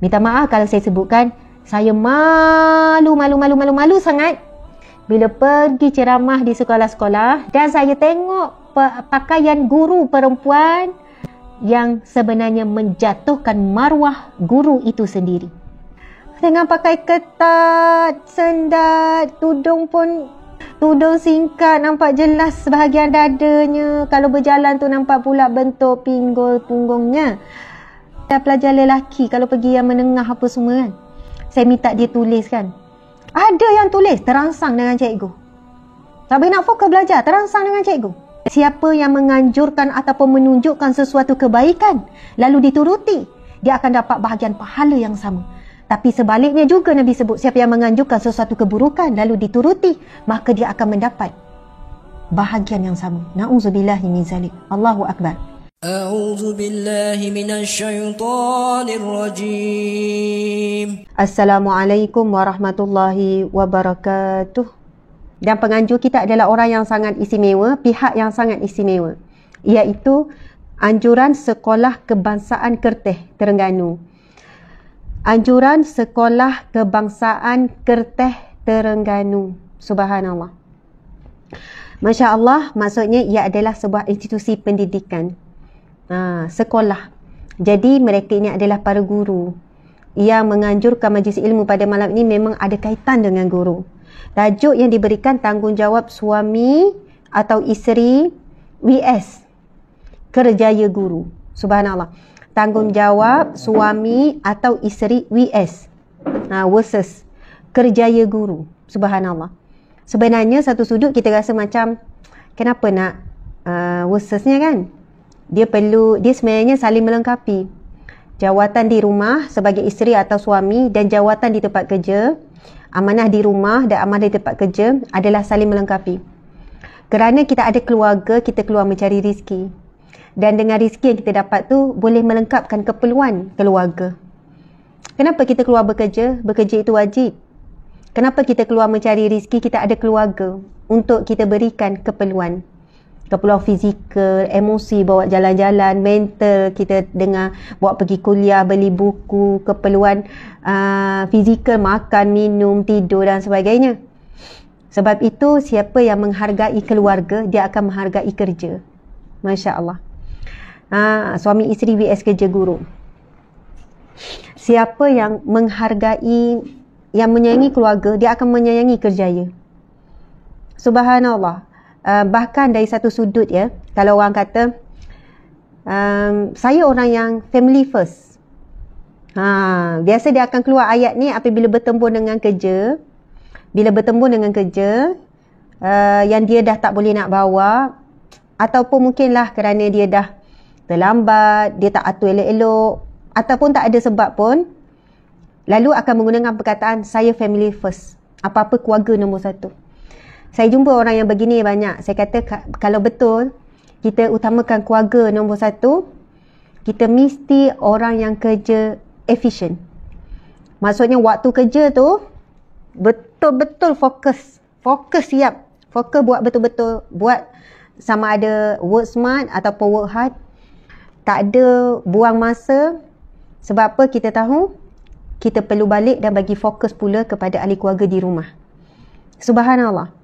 Minta maaf kalau saya sebutkan, saya malu sangat bila pergi ceramah di sekolah-sekolah dan saya tengok pakaian guru perempuan yang sebenarnya menjatuhkan maruah guru itu sendiri. Dengan pakai ketat, sendat, tudung singkat, nampak jelas sebahagian dadanya. Kalau berjalan tu nampak pula bentuk pinggul punggungnya. Dan pelajar lelaki kalau pergi yang menengah apa semua kan, saya minta dia tulis kan. Ada yang tulis terangsang dengan cikgu. Tak boleh nak fokus belajar, terangsang dengan cikgu. Siapa yang menganjurkan ataupun menunjukkan sesuatu kebaikan lalu dituruti, dia akan dapat bahagian pahala yang sama. Tapi sebaliknya juga Nabi sebut, siapa yang menganjurkan sesuatu keburukan lalu dituruti, maka dia akan mendapat bahagian yang sama. Na'udzubillahi min zalik. Allahu akbar. A'udzu billahi minasyaitonir rajim. Assalamualaikum warahmatullahi wabarakatuh. Dan penganjur kita adalah orang yang sangat istimewa, pihak yang sangat istimewa, iaitu Anjuran Sekolah Kebangsaan Kerteh, Terengganu. Anjuran Sekolah Kebangsaan Kerteh, Terengganu. Subhanallah. Masya Allah, maksudnya ia adalah sebuah institusi pendidikan. Sekolah. Jadi mereka ini adalah para guru yang menganjurkan majlis ilmu pada malam ini memang ada kaitan dengan guru. Tajuk yang diberikan tanggungjawab suami atau isteri vs kerjaya guru. Subhanallah. Tanggungjawab suami atau isteri vs versus kerjaya guru. Subhanallah. Sebenarnya satu sudut kita rasa macam kenapa nak versusnya kan? Dia sebenarnya saling melengkapi. Jawatan di rumah sebagai isteri atau suami dan jawatan di tempat kerja, amanah di rumah dan amanah di tempat kerja adalah saling melengkapi. Kerana kita ada keluarga, kita keluar mencari rezeki. Dan dengan rezeki yang kita dapat tu boleh melengkapkan keperluan keluarga. Kenapa kita keluar bekerja? Bekerja itu wajib. Kenapa kita keluar mencari rezeki? Kita ada keluarga untuk kita berikan keperluan. Keperluan fizikal, emosi, bawa jalan-jalan, mental, kita dengar bawa pergi kuliah, beli buku, keperluan fizikal, makan, minum, tidur dan sebagainya. Sebab itu siapa yang menghargai keluarga, dia akan menghargai kerja. Masya Allah. Suami isteri vs kerja guru. Siapa yang menghargai, yang menyayangi keluarga, dia akan menyayangi kerjaya. Subhanallah. Bahkan dari satu sudut ya, kalau orang kata saya orang yang family first, biasa dia akan keluar ayat ni apabila bertembung dengan kerja. Bila bertembung dengan kerja yang dia dah tak boleh nak bawa, ataupun mungkinlah kerana dia dah terlambat, dia tak atur elok-elok, ataupun tak ada sebab pun, lalu akan menggunakan perkataan saya family first, apa-apa keluarga nombor satu. Saya jumpa orang yang begini banyak. Saya kata kalau betul kita utamakan keluarga nombor satu, kita mesti orang yang kerja efisien. Maksudnya waktu kerja tu betul-betul fokus siap, fokus buat betul-betul, buat sama ada work smart ataupun work hard. Tak ada buang masa. Sebab apa? Kita tahu kita perlu balik dan bagi fokus pula kepada ahli keluarga di rumah. Subhanallah.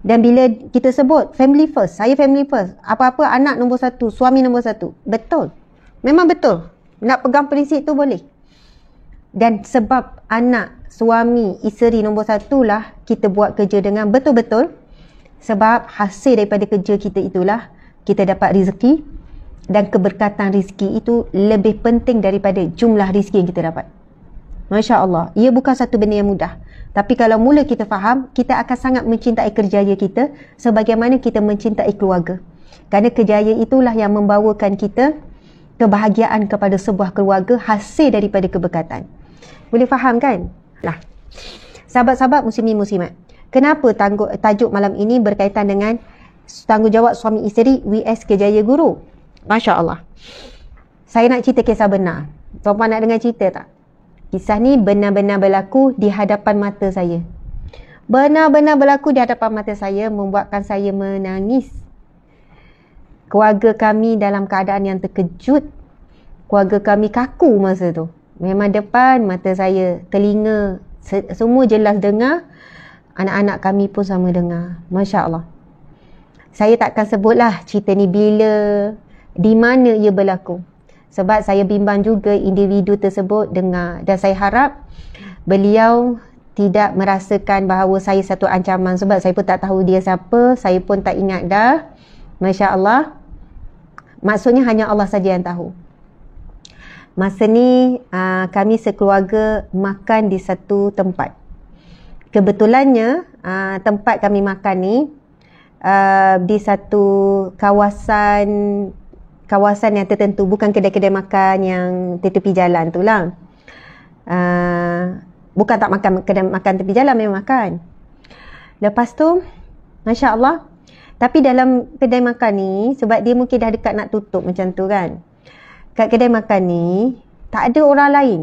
Dan bila kita sebut family first, saya family first, apa-apa anak nombor satu, suami nombor satu, betul, memang betul. Nak pegang prinsip tu boleh. Dan sebab anak, suami, isteri nombor satu lah kita buat kerja dengan betul-betul. Sebab hasil daripada kerja kita itulah kita dapat rezeki. Dan keberkatan rezeki itu lebih penting daripada jumlah rezeki yang kita dapat. Masya Allah. Ia bukan satu benda yang mudah. Tapi kalau mula kita faham, kita akan sangat mencintai kerjaya kita sebagaimana kita mencintai keluarga. Kerana kerjaya itulah yang membawakan kita kebahagiaan kepada sebuah keluarga, hasil daripada keberkatan. Boleh faham kan? Nah, sahabat-sahabat muslimin muslimat, kenapa tajuk malam ini berkaitan dengan tanggungjawab suami isteri vs kerjaya guru? Masya Allah. Saya nak cerita kisah benar. Tuan-puan nak dengar cerita tak? Kisah ni benar-benar berlaku di hadapan mata saya. Benar-benar berlaku di hadapan mata saya, membuatkan saya menangis. Keluarga kami dalam keadaan yang terkejut. Keluarga kami kaku masa tu. Memang depan mata saya, telinga, semua jelas dengar. Anak-anak kami pun sama dengar. Masya Allah. Saya takkan sebutlah cerita ni bila, di mana ia berlaku. Sebab saya bimbang juga individu tersebut dengar. Dan saya harap beliau tidak merasakan bahawa saya satu ancaman. Sebab saya pun tak tahu dia siapa. Saya pun tak ingat dah. Masya Allah. Maksudnya hanya Allah saja yang tahu. Masa ni kami sekeluarga makan di satu tempat. Kebetulannya tempat kami makan ni di satu kawasan yang tertentu, bukan kedai-kedai makan yang di tepi jalan tu lah. Bukan tak makan kedai makan tepi jalan, memang makan. Lepas tu Masya Allah, tapi dalam kedai makan ni, sebab dia mungkin dah dekat nak tutup macam tu kan, kat kedai makan ni tak ada orang lain.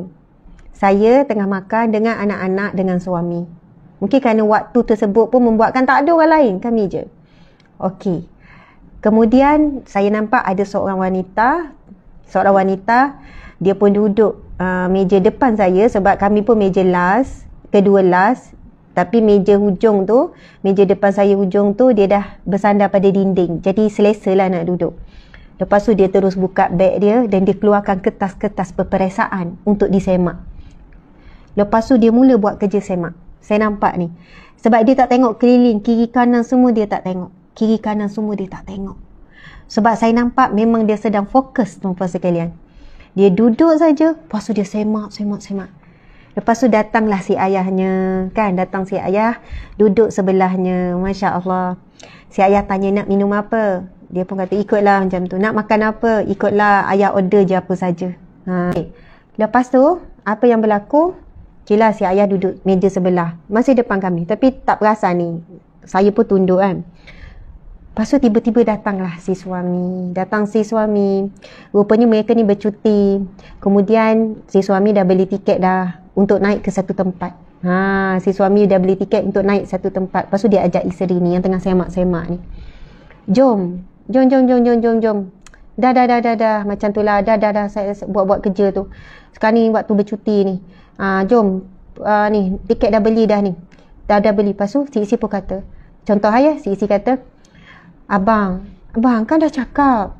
Saya tengah makan dengan anak-anak, dengan suami. Mungkin kerana waktu tersebut pun membuatkan tak ada orang lain, kami je. Okey. Kemudian saya nampak ada seorang wanita, dia pun duduk meja depan saya, sebab kami pun meja last, kedua last. Tapi meja hujung tu, meja depan saya hujung tu, dia dah bersandar pada dinding. Jadi selesa lah nak duduk. Lepas tu dia terus buka beg dia dan dia keluarkan kertas-kertas peperiksaan untuk disemak. Lepas tu dia mula buat kerja semak. Saya nampak ni. Sebab dia tak tengok keliling, kiri kanan semua dia tak tengok. Kiri kanan semua dia tak tengok. Sebab saya nampak memang dia sedang fokus, tuan-puan sekalian. Dia duduk saja, lepas tu dia semak. Lepas tu datanglah si ayahnya, kan? Datang si ayah, duduk sebelahnya. Masya Allah. Si ayah tanya, nak minum apa? Dia pun kata, ikutlah macam tu. Nak makan apa? Ikutlah, ayah order je apa saja. Okay. Lepas tu, apa yang berlaku? Jelas si ayah duduk meja sebelah. Masih depan kami. Tapi tak perasan ni. Saya pun tunduk kan. Lepas tu tiba-tiba datanglah si suami. Rupanya mereka ni bercuti. Kemudian si suami dah beli tiket dah untuk naik ke satu tempat. Si suami dah beli tiket untuk naik satu tempat. Lepas tu dia ajak isteri ni yang tengah semak-semak ni. Jom. Dah. Macam tu lah. Dah. Saya buat kerja tu. Sekarang ni waktu bercuti ni. Jom. Ni, tiket dah beli dah ni. Dah beli. Lepas tu si isi pun kata. Contoh ayah, si isi kata, Abang kan dah cakap.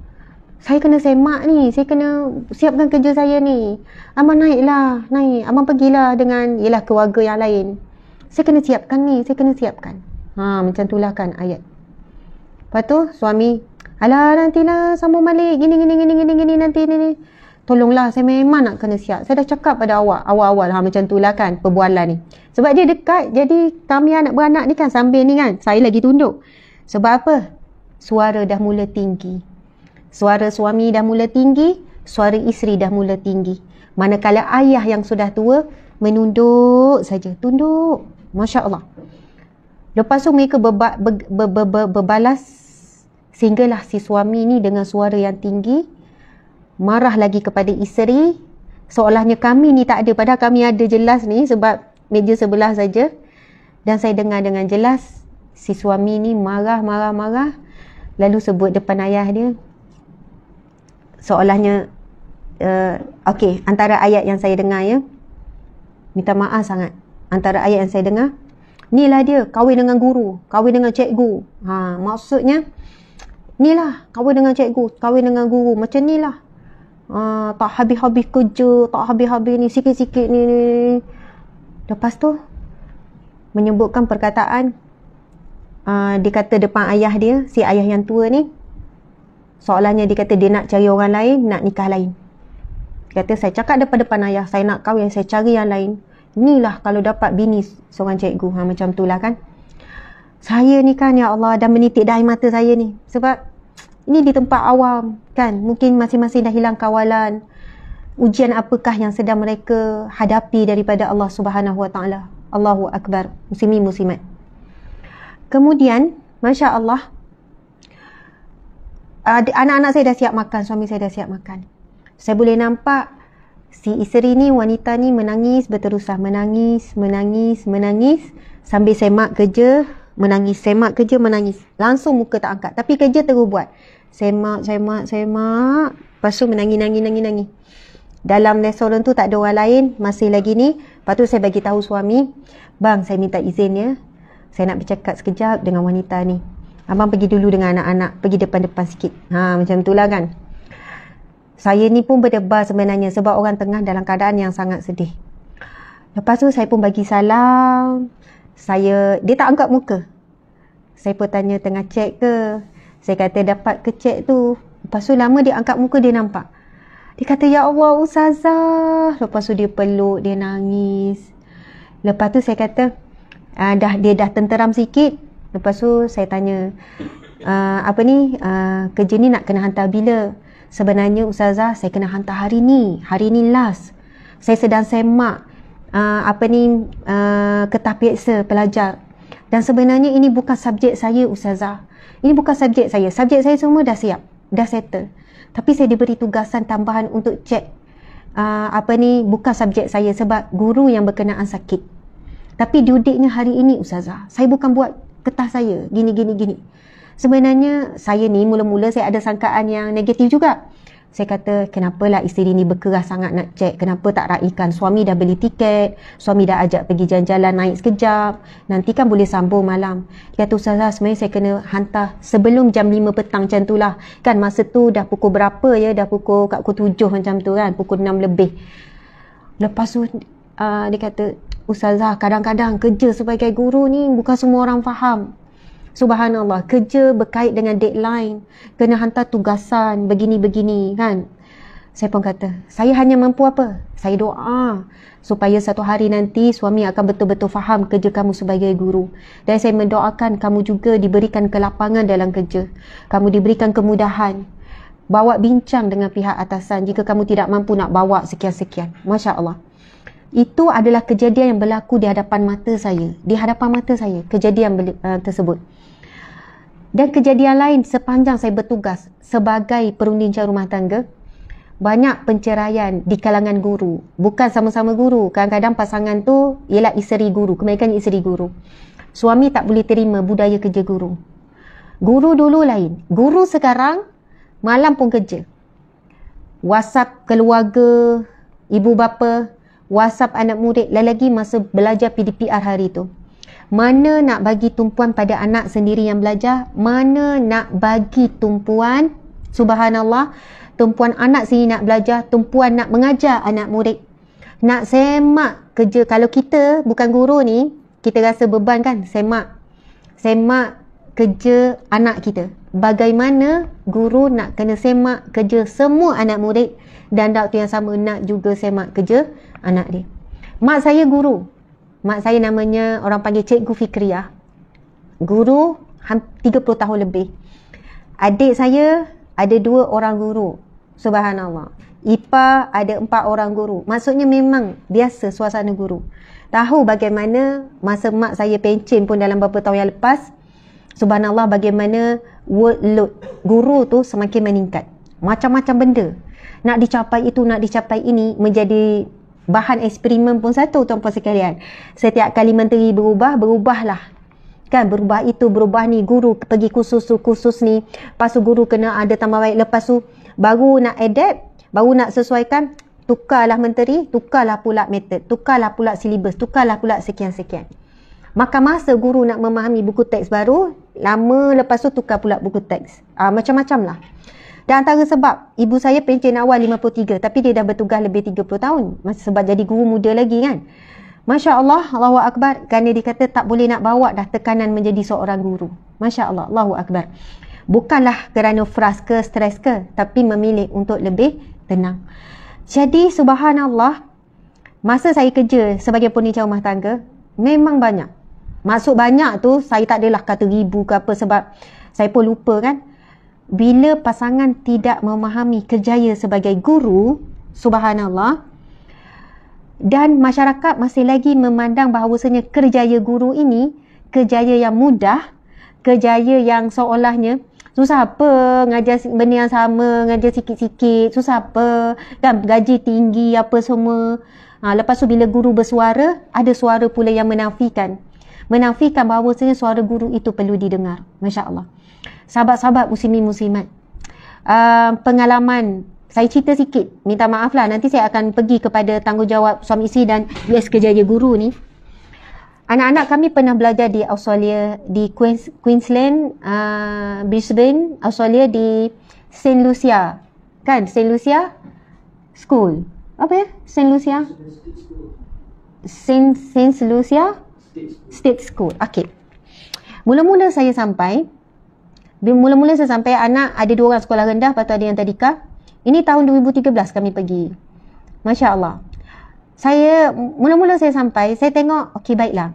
Saya kena semak ni. Saya kena siapkan kerja saya ni. Abang naik. Abang pergilah dengan keluarga yang lain. Saya kena siapkan ni. Macam tu lah kan ayat. Lepas tu suami, alah nantilah sambung balik. Gini nanti ni. Tolonglah, saya memang nak kena siap. Saya dah cakap pada awal-awal. Macam tu lah kan perbualan ni. Sebab dia dekat. Jadi kami anak beranak ni kan sambil ni kan. Saya lagi tunduk. Sebab apa? Suara dah mula tinggi. Suara suami dah mula tinggi, suara isteri dah mula tinggi. Manakala ayah yang sudah tua menunduk saja, tunduk. Masya Allah. Lepas tu mereka berbalas, sehinggalah si suami ni dengan suara yang tinggi marah lagi kepada isteri, seolahnya kami ni tak ada, padahal kami ada jelas ni sebab meja sebelah saja. Dan saya dengar dengan jelas si suami ni marah, lalu sebut depan ayah dia, seolahnya okey, antara ayat yang saya dengar ya, minta maaf sangat, antara ayat yang saya dengar, inilah dia kahwin dengan guru, kahwin dengan cikgu. Maksudnya inilah kahwin dengan cikgu, kahwin dengan guru, macam inilah. Tak habis-habis kerja, tak habis-habis ni, sikit-sikit ni. Lepas tu menyebutkan perkataan, dia kata depan ayah dia, si ayah yang tua ni, soalannya dia kata dia nak cari orang lain, nak nikah lain. Dia kata, saya cakap depan-depan ayah, saya nak kahwin, saya cari yang lain. Inilah kalau dapat bini seorang cikgu. Macam tu lah kan. Saya ni kan, ya Allah, dah menitik dah air mata saya ni. Sebab ini di tempat awam kan. Mungkin masing-masing dah hilang kawalan. Ujian apakah yang sedang mereka hadapi daripada Allah Subhanahu Wa Taala. Allahu Akbar. Muslimin muslimat. Kemudian, Masya Allah, anak-anak saya dah siap makan, suami saya dah siap makan. Saya boleh nampak si isteri ni, wanita ni menangis berterusan, menangis sambil semak kerja, menangis. Langsung muka tak angkat, tapi kerja terus buat. Semak. Lepas tu menangis. Dalam restoran tu tak ada orang lain, masih lagi ni. Lepas tu saya bagi tahu suami, bang, saya minta izin ya, saya nak bercakap sekejap dengan wanita ni. Abang pergi dulu dengan anak-anak, pergi depan-depan sikit. Macam tu lah kan. Saya ni pun berdebar sebenarnya sebab orang tengah dalam keadaan yang sangat sedih. Lepas tu saya pun bagi salam. Dia tak angkat muka. Saya pun tanya tengah cek ke. Saya kata dapat ke cek tu. Lepas tu lama dia angkat muka, dia nampak. Dia kata, ya Allah Ustazah. Lepas tu dia peluk, dia nangis. Lepas tu saya kata, dia dah tenteram sikit. Lepas tu saya tanya, kerja ni nak kena hantar bila? Sebenarnya Ustazah, saya kena hantar hari ni last. Saya sedang semak ketah periksa pelajar. Dan sebenarnya ini bukan subjek saya Ustazah. Ini bukan subjek saya. Subjek saya semua dah siap, dah settle. Tapi saya diberi tugasan tambahan untuk cek bukan subjek saya sebab guru yang berkenaan sakit. Tapi due date-nya hari ini Ustazah. Saya bukan buat ketah saya gini. Sebenarnya saya ni mula-mula saya ada sangkaan yang negatif juga. Saya kata, kenapalah isteri ni berkeras sangat nak cek? Kenapa tak raikan? Suami dah beli tiket, suami dah ajak pergi jalan-jalan naik sekejap. Nanti kan boleh sambung malam. Dia kata, Ustazah, sebenarnya saya kena hantar sebelum jam 5 petang macam tu lah. Kan masa tu dah pukul berapa ya? Dah pukul 7 macam tu kan? Pukul 6 lebih. Lepas tu dia kata, Ustazah, kadang-kadang kerja sebagai guru ni bukan semua orang faham. Subhanallah, kerja berkait dengan deadline, kena hantar tugasan, begini-begini kan. Saya pun kata, saya hanya mampu apa? Saya doa supaya satu hari nanti suami akan betul-betul faham kerja kamu sebagai guru. Dan saya mendoakan kamu juga diberikan kelapangan dalam kerja. Kamu diberikan kemudahan. Bawa bincang dengan pihak atasan jika kamu tidak mampu nak bawa sekian-sekian. Masya Allah. Itu adalah kejadian yang berlaku di hadapan mata saya. Di hadapan mata saya, kejadian tersebut. Dan kejadian lain sepanjang saya bertugas sebagai perunding rumah tangga, banyak penceraian di kalangan guru. Bukan sama-sama guru. Kadang-kadang pasangan tu ialah isteri guru, kebanyakan isteri guru. Suami tak boleh terima budaya kerja guru. Guru dulu lain. Guru sekarang malam pun kerja. WhatsApp keluarga, ibu bapa, WhatsApp anak murid, lagi masa belajar PDPR hari tu. Mana nak bagi tumpuan pada anak sendiri yang belajar, mana nak bagi tumpuan, subhanallah, tumpuan anak sendiri nak belajar, tumpuan nak mengajar anak murid, nak semak kerja. Kalau kita bukan guru ni, kita rasa beban kan, semak kerja anak kita. Bagaimana guru nak kena semak kerja semua anak murid, dan waktu yang sama nak juga semak kerja anak dia. Mak saya guru. Mak saya namanya orang panggil Cikgu Fikriah. Guru 30 tahun lebih. Adik saya ada 2 orang guru. Subhanallah. Ipar ada 4 orang guru. Maksudnya memang biasa suasana guru. Tahu bagaimana masa mak saya pencen pun dalam beberapa tahun yang lepas. Subhanallah, bagaimana workload guru tu semakin meningkat. Macam-macam benda. Nak dicapai itu, nak dicapai ini, menjadi bahan eksperimen pun satu, tuan-puan sekalian. Setiap kali menteri berubahlah. Kan, berubah itu, berubah ni. Guru pergi kursus ni. Lepas tu guru kena ada tambah baik. Lepas tu baru nak adapt, baru nak sesuaikan. Tukarlah menteri, tukarlah pula metod, tukarlah pula silibus, tukarlah pula sekian-sekian. Makan masa guru nak memahami buku teks baru, lama lepas tu tukar pula buku teks. Macam-macam lah. Dan antara sebab ibu saya pencen awal 53, tapi dia dah bertugas lebih 30 tahun. Sebab jadi guru muda lagi kan. Masya Allah, Allahu Akbar. Kerana dia kata tak boleh nak bawa dah tekanan menjadi seorang guru. Masya Allah, Allahu Akbar. Bukanlah kerana frust ke, stres ke, tapi memilih untuk lebih tenang. Jadi subhanallah, masa saya kerja sebagai penicah rumah tangga, memang banyak. Maksud banyak tu, saya tak adalah kata ribu ke apa, sebab saya pun lupa kan. Bila pasangan tidak memahami kerjaya sebagai guru, subhanallah, dan masyarakat masih lagi memandang bahawasanya kerjaya guru ini kerjaya yang mudah, kerjaya yang seolahnya susah apa ngajar benda yang sama, ngajar sikit-sikit, susah apa kan, gaji tinggi apa semua. Lepas tu bila guru bersuara, ada suara pula yang menafikan bahawasanya suara guru itu perlu didengar. Masya Allah. Sahabat-sahabat muslimin muslimat, pengalaman Saya cerita sikit, minta maaf lah, nanti saya akan pergi kepada tanggungjawab suami isteri dan US Kerjaya Guru ni. Anak-anak kami pernah belajar di Australia, di Queensland, Brisbane, Australia, di St. Lucia. Kan? St. Lucia School. Apa ya? St. Lucia? St. Lucia State School. Okay. Mula-mula saya sampai, anak ada 2 orang sekolah rendah, lepas tu ada yang tadika. Ini tahun 2013 kami pergi. Masya Allah. Mula-mula saya sampai, saya tengok, okey baiklah.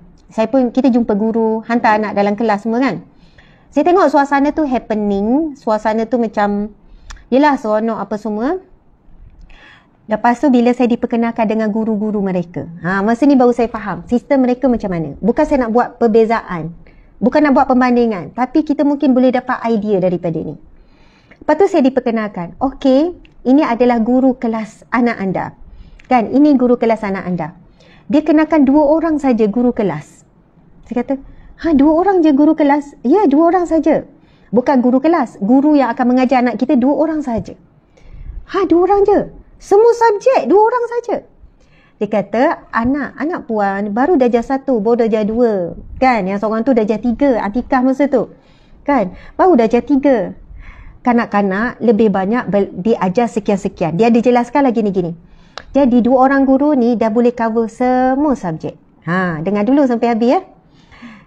Kita jumpa guru, hantar anak dalam kelas semua kan. Saya tengok suasana tu happening, suasana tu macam, yelah seronok apa semua. Lepas tu bila saya diperkenalkan dengan guru-guru mereka. Masa ni baru saya faham, sistem mereka macam mana. Bukan saya nak buat perbezaan, bukan nak buat pembandingan, tapi kita mungkin boleh dapat idea daripada ni. Lepas tu saya diperkenalkan, okey, ini adalah guru kelas anak anda. Kan, ini guru kelas anak anda. Dia kenakan 2 orang saja guru kelas. Saya kata, 2 orang je guru kelas? Ya, 2 orang saja. Bukan guru kelas, guru yang akan mengajar anak kita 2 orang saja. 2 orang je. Semua subjek 2 orang saja. Dia kata, anak puan baru darjah 1, baru darjah 2. Kan, yang seorang tu darjah 3, Atikah masa tu. Kan, baru darjah 3. Kanak-kanak lebih banyak diajar sekian-sekian. Dia dijelaskan lagi ni gini. Jadi 2 orang guru ni dah boleh cover semua subjek. Dengar dulu sampai habis ya.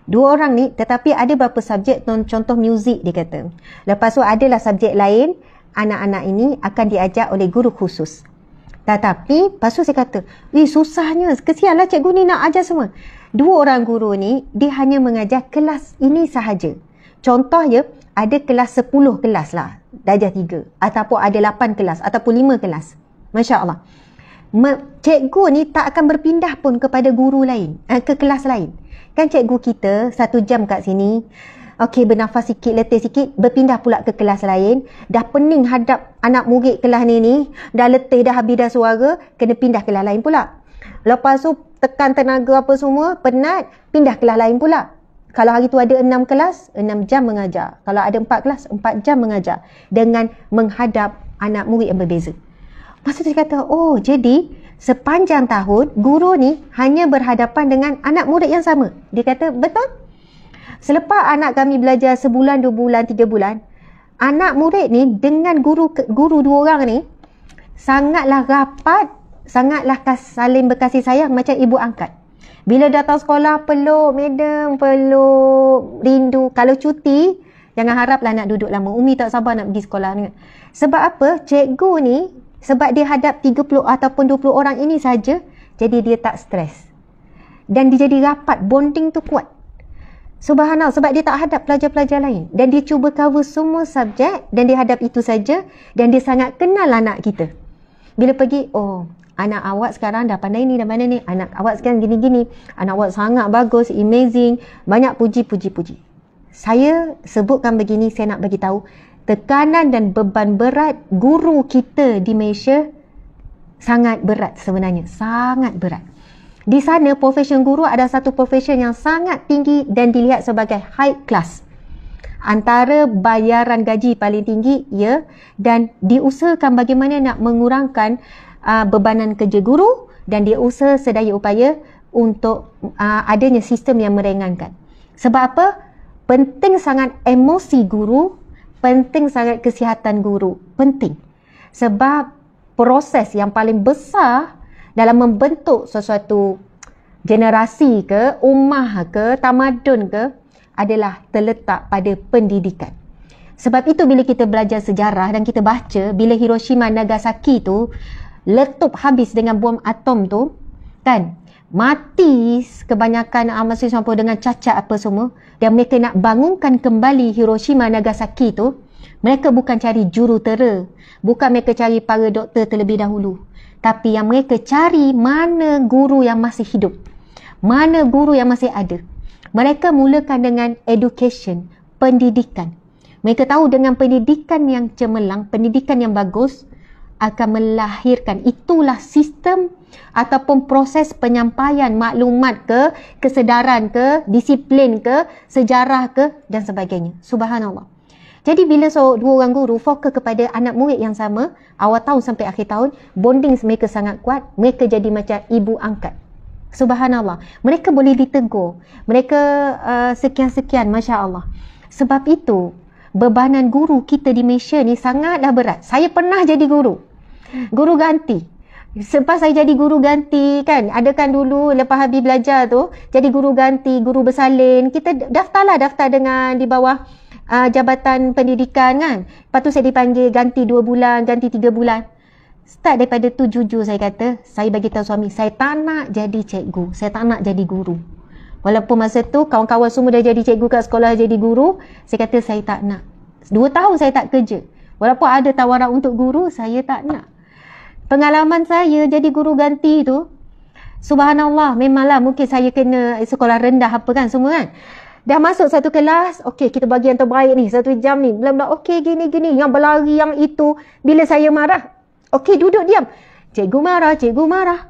2 orang ni, tetapi ada beberapa subjek, contoh muzik dia kata. Lepas tu adalah subjek lain, anak-anak ini akan diajar oleh guru khusus. Tetapi, lepas tu saya kata, susahnya, kesianlah cikgu ni nak ajar semua. 2 orang guru ni, dia hanya mengajar kelas ini sahaja. Contohnya, ada kelas 10 kelas lah, darjah 3. Ataupun ada 8 kelas, ataupun 5 kelas. Masya Allah. Cikgu ni tak akan berpindah pun kepada guru lain, ke kelas lain. Kan cikgu kita 1 jam kat sini, okey bernafas sikit, letih sikit, berpindah pula ke kelas lain. Dah pening hadap anak murid kelas ni, dah letih, dah habis dah suara, kena pindah kelas lain pula. Lepas tu tekan tenaga apa semua, penat, pindah kelas lain pula. Kalau hari tu ada 6 kelas, 6 jam mengajar. Kalau ada 4 kelas, 4 jam mengajar. Dengan menghadap anak murid yang berbeza. Masa tu dia kata, jadi sepanjang tahun, guru ni hanya berhadapan dengan anak murid yang sama. Dia kata, betul? Selepas anak kami belajar sebulan, 2 bulan, 3 bulan, anak murid ni dengan guru 2 orang ni, sangatlah rapat, sangatlah saling berkasih sayang macam ibu angkat. Bila datang sekolah, peluk, madam, peluk, rindu. Kalau cuti, jangan haraplah nak duduk lama. Umi tak sabar nak pergi sekolah ni. Sebab apa? Cikgu ni, sebab dia hadap 30 ataupun 20 orang ini saja, jadi dia tak stres. Dan dia jadi rapat, bonding tu kuat. Subhanallah, sebab dia tak hadap pelajar-pelajar lain. Dan dia cuba cover semua subjek, dan dia hadap itu saja, dan dia sangat kenal anak kita. Bila pergi, anak awak sekarang dah pandai ni, dah pandai ni. Anak awak sekarang gini-gini. Anak awak sangat bagus, amazing. Banyak puji-puji. Saya sebutkan begini, saya nak bagi tahu. Tekanan dan beban berat guru kita di Malaysia sangat berat sebenarnya. Sangat berat. Di sana, profession guru adalah satu profession yang sangat tinggi dan dilihat sebagai high class. Antara bayaran gaji paling tinggi, ya, dan diusahakan bagaimana nak mengurangkan bebanan kerja guru, dan dia usaha sedaya upaya untuk adanya sistem yang meringankan. Sebab apa? Penting sangat emosi guru, penting sangat kesihatan guru, penting. Sebab proses yang paling besar dalam membentuk sesuatu generasi ke, ummah ke, tamadun ke, adalah terletak pada pendidikan. Sebab itu bila kita belajar sejarah dan kita baca, bila Hiroshima Nagasaki tu letup habis dengan bom atom tu, kan, mati kebanyakan mahasiswa dengan cacat apa semua, dan mereka nak bangunkan kembali Hiroshima Nagasaki tu, mereka bukan cari jurutera, bukan mereka cari para doktor terlebih dahulu, tapi yang mereka cari mana guru yang masih hidup, mana guru yang masih ada. Mereka mulakan dengan education, pendidikan. Mereka tahu dengan pendidikan yang cemerlang, pendidikan yang bagus, akan melahirkan, itulah sistem ataupun proses penyampaian maklumat ke, kesedaran ke, disiplin ke, sejarah ke, dan sebagainya. Subhanallah. Jadi bila dua orang guru fokus kepada anak murid yang sama, awal tahun sampai akhir tahun, bonding mereka sangat kuat, mereka jadi macam ibu angkat. Subhanallah. Mereka boleh ditegur. Mereka sekian-sekian, Masya Allah. Sebab itu, bebanan guru kita di Malaysia ni sangatlah berat. Saya pernah jadi guru ganti. Selepas saya jadi guru ganti kan, ada kan dulu lepas habis belajar tu, jadi guru ganti, guru bersalin, kita daftar dengan di bawah Jabatan Pendidikan kan. Lepas tu saya dipanggil ganti 2 bulan, ganti 3 bulan. Start daripada tu jujur saya kata, saya bagi tahu suami, saya tak nak jadi cikgu, saya tak nak jadi guru. Walaupun masa tu kawan-kawan semua dah jadi cikgu kat sekolah, jadi guru, saya kata saya tak nak. 2 tahun saya tak kerja. Walaupun ada tawaran untuk guru, saya tak nak. Pengalaman saya jadi guru ganti tu, subhanallah, memanglah mungkin saya kena sekolah rendah apa kan semua kan. Dah masuk satu kelas, okey kita bagi yang terbaik ni, 1 jam ni, bla-bla, okey gini-gini, yang berlari yang itu. Bila saya marah, okey duduk diam. Cikgu marah.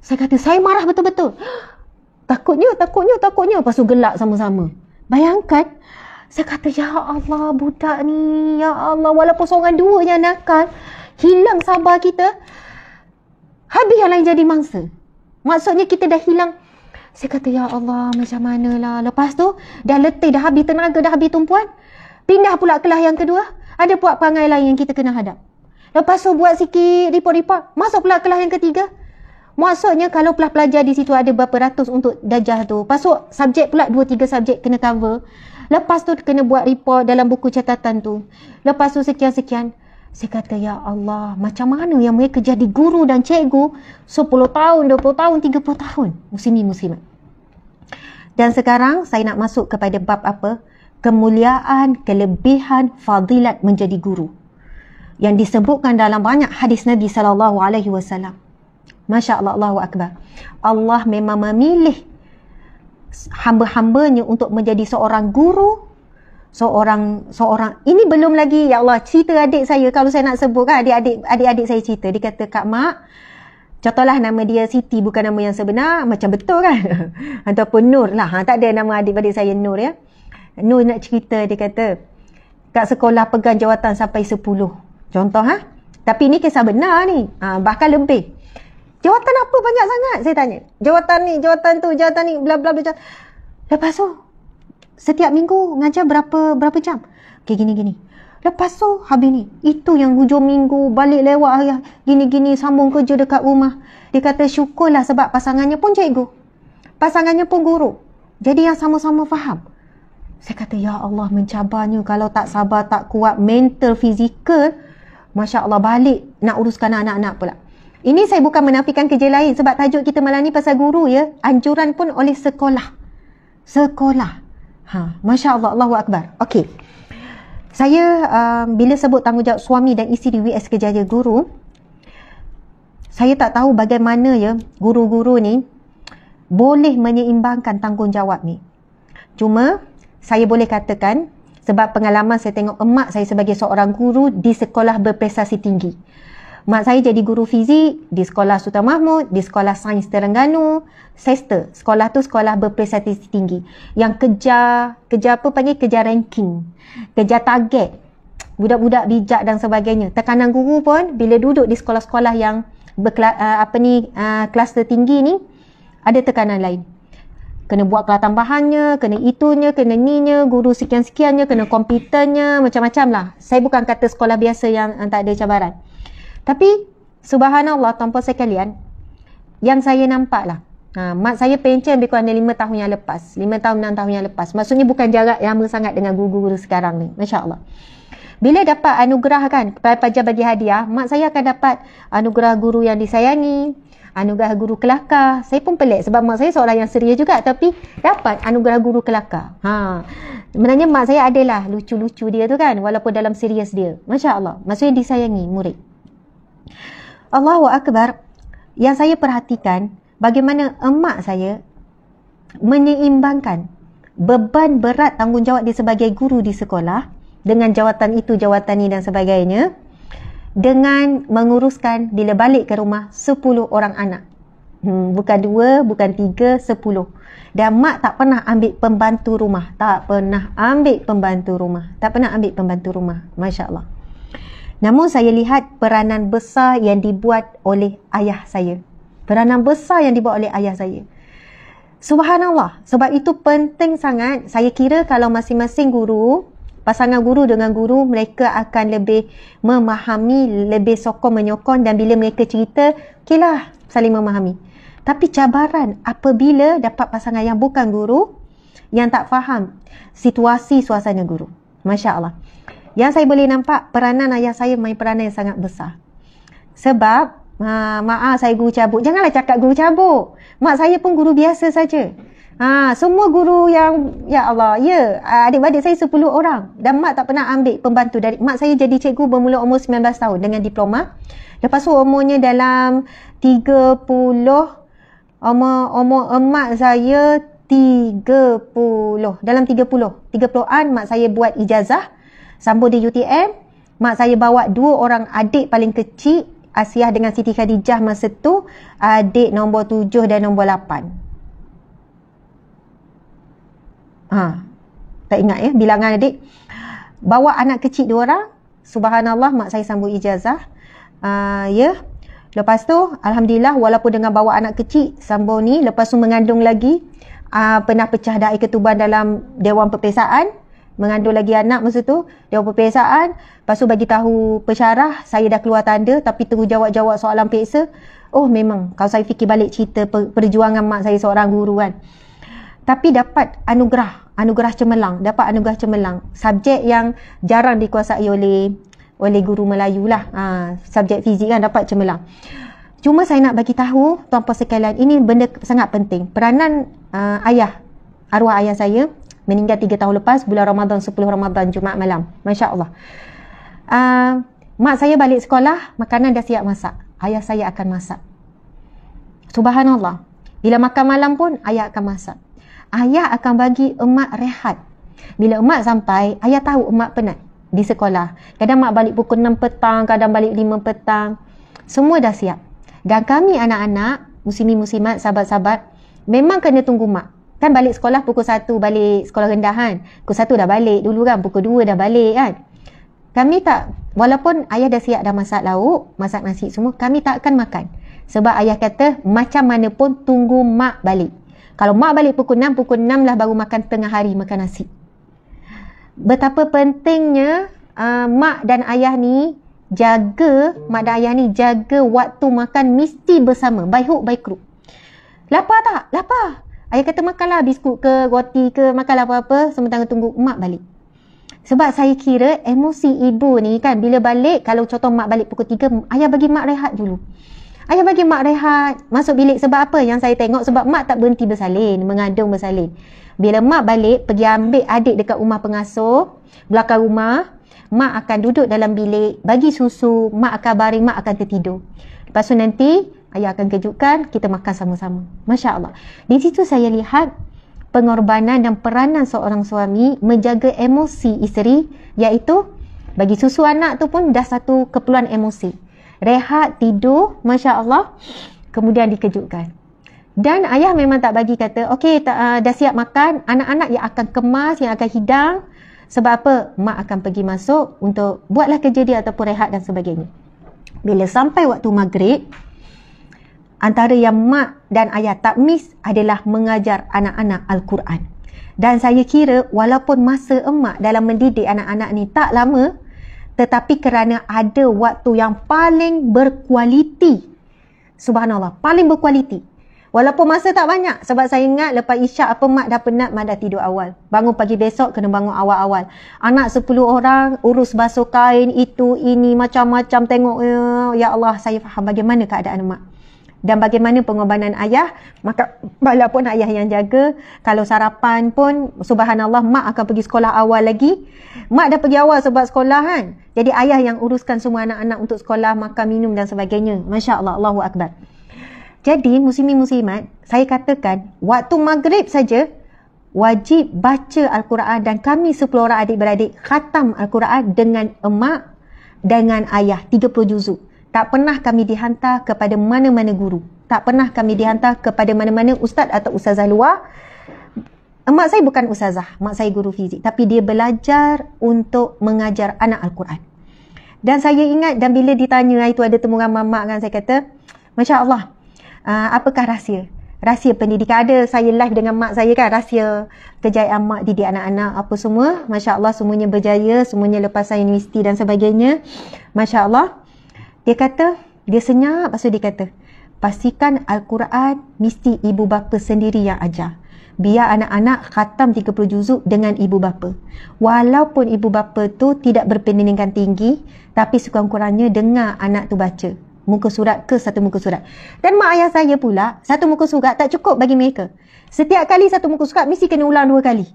Saya kata saya marah betul-betul. Takutnya. Lepas tu gelak sama-sama. Bayangkan, saya kata ya Allah budak ni, ya Allah, walaupun seorang dua yang nakal, hilang sabar kita, habis yang lain jadi mangsa. Maksudnya kita dah hilang. Saya kata ya Allah macam manalah. Lepas tu dah letih, dah habis tenaga, dah habis tumpuan, pindah pula kelas yang kedua, ada pula perangai lain yang kita kena hadap. Lepas tu buat sikit report, masuk pula kelas yang ketiga. Maksudnya kalau pelajar di situ ada berapa ratus untuk darjah tu, lepas tu subjek pula 2-3 subjek kena cover. Lepas tu kena buat report dalam buku catatan tu. Lepas tu sekian-sekian. Saya kata ya Allah, macam mana yang mereka jadi guru dan cikgu 10 tahun, 20 tahun, 30 tahun, muslimin muslimat. Dan sekarang saya nak masuk kepada bab apa? Kemuliaan, kelebihan, fadilat menjadi guru, yang disebutkan dalam banyak hadis Nabi SAW. Masya Allah, Allahu Akbar. Allah memang memilih hamba-hambanya untuk menjadi seorang guru, seorang ini belum lagi, ya Allah, cerita adik saya, kalau saya nak sebut kan, adik-adik saya cerita, dia kata, Kak Mak, contohlah nama dia Siti, bukan nama yang sebenar, macam betul kan ataupun Nur lah, tak ada nama adik-adik saya Nur ya. Nur nak cerita, dia kata kat sekolah pegang jawatan sampai 10 contoh tapi ni kisah benar ni, bahkan lebih. Jawatan apa banyak sangat, saya tanya. Jawatan ni, jawatan tu, jawatan ni, bla bla bla. Lepas tu setiap minggu ngajar berapa jam? Okay, gini-gini. Lepas tu habis ni, itu yang hujung minggu balik lewat hari gini-gini, sambung kerja dekat rumah. Dia kata syukurlah sebab pasangannya pun cikgu, pasangannya pun guru, jadi yang sama-sama faham. Saya kata ya Allah, mencabarnya. Kalau tak sabar, tak kuat mental, fizikal, Masya Allah, balik nak uruskan anak-anak pula. Ini saya bukan menafikan kerja lain, sebab tajuk kita malam ni pasal guru ya. Anjuran pun oleh sekolah. Masya Allah, Allahu Akbar. Okey, saya bila sebut tanggungjawab suami dan isteri WS Kerjaya Guru, saya tak tahu bagaimana ya guru-guru ni boleh menyeimbangkan tanggungjawab ni. Cuma saya boleh katakan, sebab pengalaman saya tengok emak saya sebagai seorang guru di sekolah berprestasi tinggi. Mak saya jadi guru fizik di sekolah Sultan Mahmud, di sekolah Sains Terengganu, SESTA. Sekolah tu sekolah berprestasi tinggi, yang kejar ranking, kejar target, budak-budak bijak dan sebagainya. Tekanan guru pun bila duduk di sekolah-sekolah yang kelas tertinggi ni, ada tekanan lain. Kena buat kelas tambahannya, kena itunya, kena ninya, guru sekian-sekiannya, kena komputernya, macam-macam lah. Saya bukan kata sekolah biasa yang tak ada cabaran. Tapi subhanallah, tuan-puan sekalian, yang saya nampak lah, mak saya pencen lebih kurang 5 tahun yang lepas, 5 tahun 6 tahun yang lepas. Maksudnya bukan jarak lama sangat dengan guru-guru sekarang ni. Masya Allah. Bila dapat anugerah kan, pelajar bagi hadiah, mak saya akan dapat anugerah guru yang disayangi, anugerah guru kelakar. Saya pun pelik sebab mak saya seorang yang ceria juga, tapi dapat anugerah guru kelakar. Sebenarnya mak saya adalah lucu-lucu dia tu kan, walaupun dalam serius dia. Masya Allah. Maksudnya disayangi murid. Allahu Akbar. Yang saya perhatikan bagaimana emak saya menyeimbangkan beban berat tanggungjawab dia sebagai guru di sekolah dengan jawatan itu, jawatan ini dan sebagainya, dengan menguruskan bila balik ke rumah 10 orang anak. Bukan 2, bukan 3, 10. Dan mak tak pernah ambil pembantu rumah. Tak pernah ambil pembantu rumah. Masya Allah. Namun saya lihat peranan besar yang dibuat oleh ayah saya. Subhanallah. Sebab itu penting sangat. Saya kira kalau masing-masing guru, pasangan guru dengan guru, mereka akan lebih memahami, lebih sokong menyokong, dan bila mereka cerita, okeylah, saling memahami. Tapi cabaran apabila dapat pasangan yang bukan guru, yang tak faham situasi suasana guru. Masya Allah. Yang saya boleh nampak, peranan ayah saya main peranan yang sangat besar. Sebab maaf saya guru cabut. Janganlah cakap guru cabut. Mak saya pun guru biasa saja. Semua guru yang, ya Allah, adik-adik saya 10 orang. Dan mak tak pernah ambil pembantu. Mak saya jadi cikgu bermula umur 19 tahun dengan diploma. Lepas tu umurnya dalam 30, umur emak saya 30. Dalam 30-an mak saya buat ijazah. Sambung di UTM. Mak saya bawa 2 orang adik paling kecil, Asiah dengan Siti Khadijah masa tu, adik nombor 7 dan nombor 8. Tak ingat bilangan adik. Bawa anak kecil 2 orang. Subhanallah, mak saya sambung ijazah. Lepas tu, alhamdulillah, walaupun dengan bawa anak kecil, sambung ni, lepas tu mengandung lagi. Pernah pecah da'i ketuban dalam Dewan Perpesaan. Mengandung lagi anak masa tu, Dewan Perpesaan. Lepas tu bagi tahu pesyarah, saya dah keluar tanda, tapi terus jawab soalan peksa. Oh memang, kalau saya fikir balik cerita perjuangan mak saya seorang guru kan. Tapi dapat anugerah cemerlang. Subjek yang jarang dikuasai oleh guru Melayu lah. Subjek fizik kan dapat cemerlang. Cuma saya nak bagi tahu tuan-puan sekalian, ini benda sangat penting. Peranan arwah ayah saya meninggal 3 tahun lepas, bulan Ramadan, 10 Ramadan, Jumaat malam. Masya Allah. Mak saya balik sekolah, makanan dah siap masak. Ayah saya akan masak. Subhanallah. Bila makan malam pun, ayah akan masak. Ayah akan bagi emak rehat. Bila emak sampai, ayah tahu emak penat di sekolah. Kadang mak balik pukul 6 petang, kadang balik 5 petang. Semua dah siap. Dan kami anak-anak, muslimin-muslimat, sahabat-sahabat, memang kena tunggu mak. Kan balik sekolah pukul 1, balik sekolah rendahan. Pukul 1 dah balik dulu kan, pukul 2 dah balik kan. Kami tak, walaupun ayah dah siap dah masak lauk, masak nasi semua, kami tak akan makan. Sebab ayah kata, macam mana pun tunggu mak balik. Kalau mak balik pukul 6 lah baru makan tengah hari, makan nasi. Betapa pentingnya mak dan ayah ni jaga waktu makan mesti bersama, by hook by crook. Lapar tak? Lapar. Ayah kata makanlah biskut ke, roti ke, makanlah apa-apa sementara tunggu mak balik. Sebab saya kira emosi ibu ni kan, bila balik, kalau contoh mak balik pukul 3, ayah bagi mak rehat dulu. Ayah bagi mak rehat, masuk bilik. Sebab apa yang saya tengok? Sebab mak tak berhenti bersalin, mengandung bersalin. Bila mak balik, pergi ambil adik dekat rumah pengasuh, belakang rumah, mak akan duduk dalam bilik, bagi susu, mak akan baring, mak akan tertidur. Lepas tu nanti, ayah akan kejutkan, kita makan sama-sama. Masya Allah. Di situ saya lihat pengorbanan dan peranan seorang suami menjaga emosi isteri, iaitu bagi susu anak tu pun dah satu keperluan emosi. Rehat, tidur, Masya Allah, kemudian dikejutkan. Dan ayah memang tak bagi kata, okey, dah siap makan, anak-anak yang akan kemas, yang akan hidang. Sebab apa? Mak akan pergi masuk untuk buatlah kerja dia ataupun rehat dan sebagainya. Bila sampai waktu maghrib, antara yang mak dan ayah tak miss adalah mengajar anak-anak Al-Quran. Dan saya kira walaupun masa emak dalam mendidik anak-anak ni tak lama, tetapi kerana ada waktu yang paling berkualiti. Subhanallah, paling berkualiti. Walaupun masa tak banyak. Sebab saya ingat lepas isyak apa mak dah penat, mak dah tidur awal. Bangun pagi besok kena bangun awal-awal. Anak 10 orang, urus basuh kain, itu, ini, macam-macam tengok. Ya Allah, saya faham bagaimana keadaan mak. Dan bagaimana pengorbanan ayah. Maka walaupun ayah yang jaga, kalau sarapan pun subhanallah mak akan pergi sekolah awal lagi. Mak dah pergi awal sebab sekolah kan. Jadi ayah yang uruskan semua anak-anak untuk sekolah, makan, minum dan sebagainya. Masya Allah, Allahu Akbar. Jadi muslimin muslimat, saya katakan waktu maghrib saja wajib baca Al-Quran. Dan kami 10 orang adik-beradik khatam Al-Quran dengan emak, dengan ayah 30 juzuk. Tak pernah kami dihantar kepada mana-mana guru. Tak pernah kami dihantar kepada mana-mana ustaz atau ustazah luar. Mak saya bukan ustazah, mak saya guru fizik. Tapi dia belajar untuk mengajar anak Al-Quran. Dan saya ingat, dan bila ditanya, itu ada temu dengan mak kan, saya kata, Masya Allah, apakah rahsia? Rahsia pendidikan. Ada saya live dengan mak saya kan, rahsia kejayaan mak didik anak-anak apa semua. Masya Allah, semuanya berjaya, semuanya lepasan universiti dan sebagainya. Masya Allah. Dia kata, dia senyap, lepas tu dia kata, pastikan Al-Quran mesti ibu bapa sendiri yang ajar. Biar anak-anak khatam 30 juzuk dengan ibu bapa. Walaupun ibu bapa tu tidak berpendidikan tinggi, tapi sekurang-kurangnya dengar anak tu baca. Muka surat ke satu muka surat. Dan mak ayah saya pula, satu muka surat tak cukup bagi mereka. Setiap kali satu muka surat, mesti kena ulang 2 kali.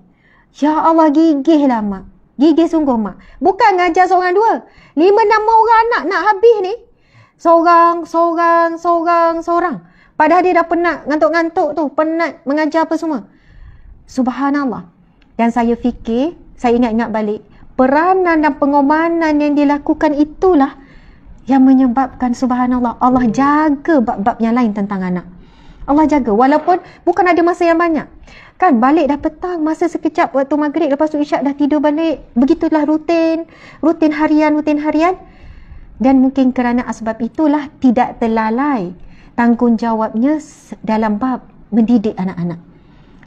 Ya Allah, gigihlah mak. Gigih sungguh mak. Bukan ngajar seorang dua. 5-6 orang anak nak habis ni. Seorang. Padahal dia dah penat, ngantuk-ngantuk tu. Penat mengajar apa semua. Subhanallah. Dan saya fikir, saya ingat-ingat balik, peranan dan pengorbanan yang dilakukan itulah yang menyebabkan subhanallah Allah jaga bab-bab yang lain tentang anak. Allah jaga walaupun bukan ada masa yang banyak. Kan balik dah petang, masa sekejap waktu maghrib, lepas tu isyak dah tidur balik. Begitulah rutin harian. Dan mungkin kerana asbab itulah tidak terlalai tanggungjawabnya dalam bab mendidik anak-anak.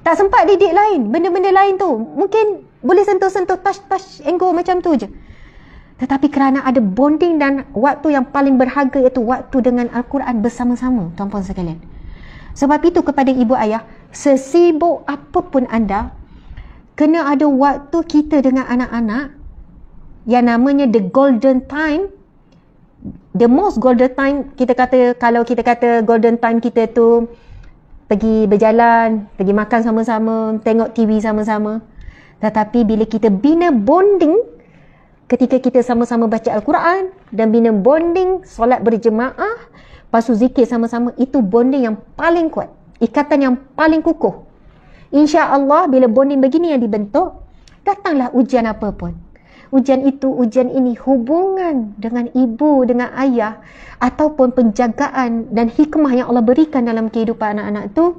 Tak sempat didik lain, benda-benda lain tu mungkin boleh sentuh-sentuh, touch enggo macam tu je. Tetapi kerana ada bonding dan waktu yang paling berharga, iaitu waktu dengan Al-Quran bersama-sama, tuan-puan sekalian. Sebab itu kepada ibu ayah, sesibuk apapun anda, kena ada waktu kita dengan anak-anak yang namanya the golden time. The most golden time, kita kata, kalau kita kata golden time kita tu pergi berjalan, pergi makan sama-sama, tengok TV sama-sama. Tetapi bila kita bina bonding ketika kita sama-sama baca Al-Quran dan bina bonding solat berjemaah, lepas tu zikir sama-sama, itu bonding yang paling kuat, ikatan yang paling kukuh. InsyaAllah bila bonding begini yang dibentuk, datanglah ujian apa pun. Ujian itu, ujian ini, hubungan dengan ibu, dengan ayah, ataupun penjagaan dan hikmah yang Allah berikan dalam kehidupan anak-anak itu,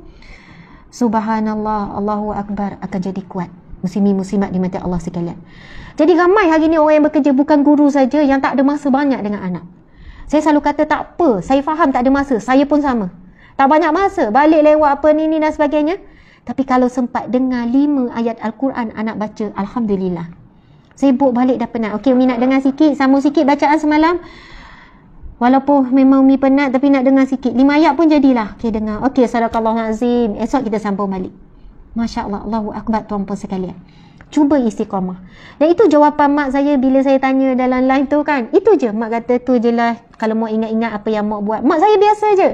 subhanallah, Allahu Akbar, akan jadi kuat. Muslimin-muslimat di mata Allah sekalian. Jadi ramai hari ni orang yang bekerja bukan guru saja yang tak ada masa banyak dengan anak. Saya selalu kata tak apa, saya faham tak ada masa, saya pun sama. Tak banyak masa, balik lewat apa ni dan sebagainya. Tapi kalau sempat dengar 5 ayat Al-Quran anak baca, alhamdulillah. Sibuk balik dah penat. Okey, Umi nak dengar sikit, sambung sikit bacaan semalam. Walaupun memang Umi penat tapi nak dengar sikit. 5 ayat pun jadilah. Okey, dengar. Okey, sadaqallahul azim. Esok kita sambung balik. Masya Allah, Allahu Akbar tuan-puan sekalian. Cuba istiqamah. Dan itu jawapan mak saya bila saya tanya dalam live tu kan. Itu je. Mak kata tu je lah. Kalau mau ingat-ingat apa yang mak buat. Mak saya biasa je.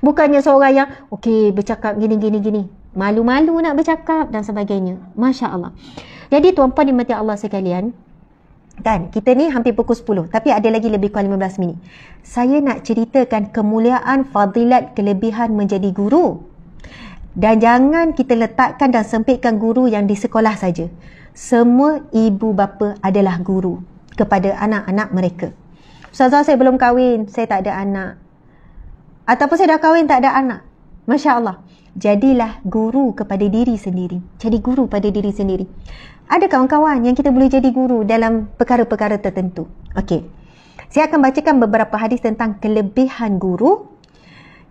Bukannya seorang yang okey bercakap gini. Malu-malu nak bercakap dan sebagainya. Masya Allah. Jadi tuan-puan dimati Allah sekalian, kan kita ni hampir pukul 10, tapi ada lagi lebih kurang 15 minit. Saya nak ceritakan kemuliaan, fadilat, kelebihan menjadi guru. Dan jangan kita letakkan dan sempitkan guru yang di sekolah saja. Semua ibu bapa adalah guru kepada anak-anak mereka. Ustazah, saya belum kahwin, saya tak ada anak. Ataupun saya dah kahwin tak ada anak. Masya Allah. Jadilah guru kepada diri sendiri. Jadi guru pada diri sendiri. Ada kawan-kawan yang kita boleh jadi guru dalam perkara-perkara tertentu. Okey. Saya akan bacakan beberapa hadis tentang kelebihan guru.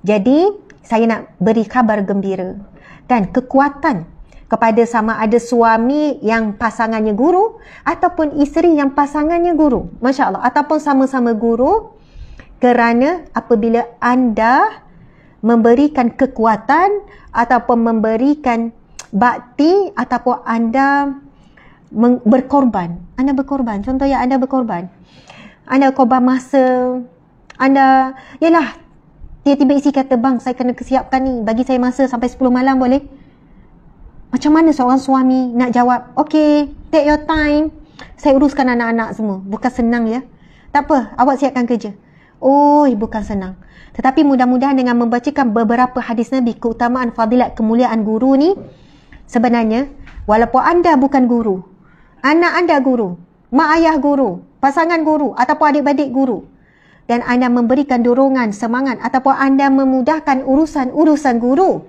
Jadi, saya nak beri khabar gembira. Dan kekuatan kepada sama ada suami yang pasangannya guru ataupun isteri yang pasangannya guru. Masya Allah. Ataupun sama-sama guru, kerana apabila anda memberikan kekuatan ataupun memberikan bakti ataupun anda berkorban. Anda berkorban. Contoh yang anda berkorban. Anda korban masa. Anda, yalah, tiba-tiba isi kata, bang, saya kena kesiapkan ni. Bagi saya masa sampai 10 malam boleh? Macam mana seorang suami nak jawab, okay, take your time. Saya uruskan anak-anak semua. Bukan senang ya. Tak apa, awak siapkan kerja. Oh, bukan senang. Tetapi mudah-mudahan dengan membacakan beberapa hadis Nabi, keutamaan, fadilat, kemuliaan guru ni, sebenarnya, walaupun anda bukan guru, anak anda guru, mak ayah guru, pasangan guru, ataupun adik-adik guru, dan anda memberikan dorongan, semangat ataupun anda memudahkan urusan-urusan guru,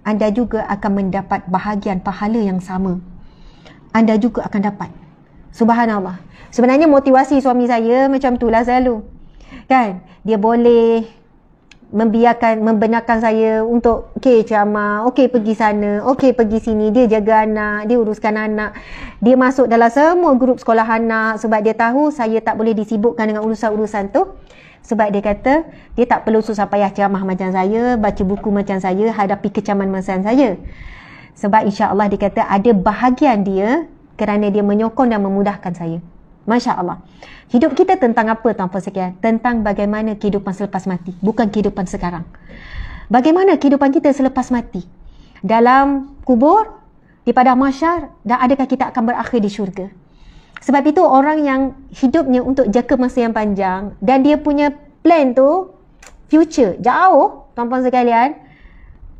anda juga akan mendapat bahagian pahala yang sama. Anda juga akan dapat. Subhanallah. Sebenarnya motivasi suami saya macam itulah selalu. Kan? Dia boleh membenarkan saya untuk okey ceramah, okey pergi sana, okey pergi sini, dia jaga anak, dia uruskan anak, dia masuk dalam semua grup sekolah anak sebab dia tahu saya tak boleh disibukkan dengan urusan-urusan tu. Sebab dia kata dia tak perlu susah payah ceramah macam saya, baca buku macam saya, hadapi kecaman macam saya. Sebab insya-Allah dia kata ada bahagian dia kerana dia menyokong dan memudahkan saya. Masya Allah. Hidup kita tentang apa tuan-puan sekalian? Tentang bagaimana kehidupan selepas mati, bukan kehidupan sekarang. Bagaimana kehidupan kita selepas mati? Dalam kubur, di padang mahsyar, dan adakah kita akan berakhir di syurga? Sebab itu orang yang hidupnya untuk jangka masa yang panjang dan dia punya plan tu future jauh, tuan-puan sekalian,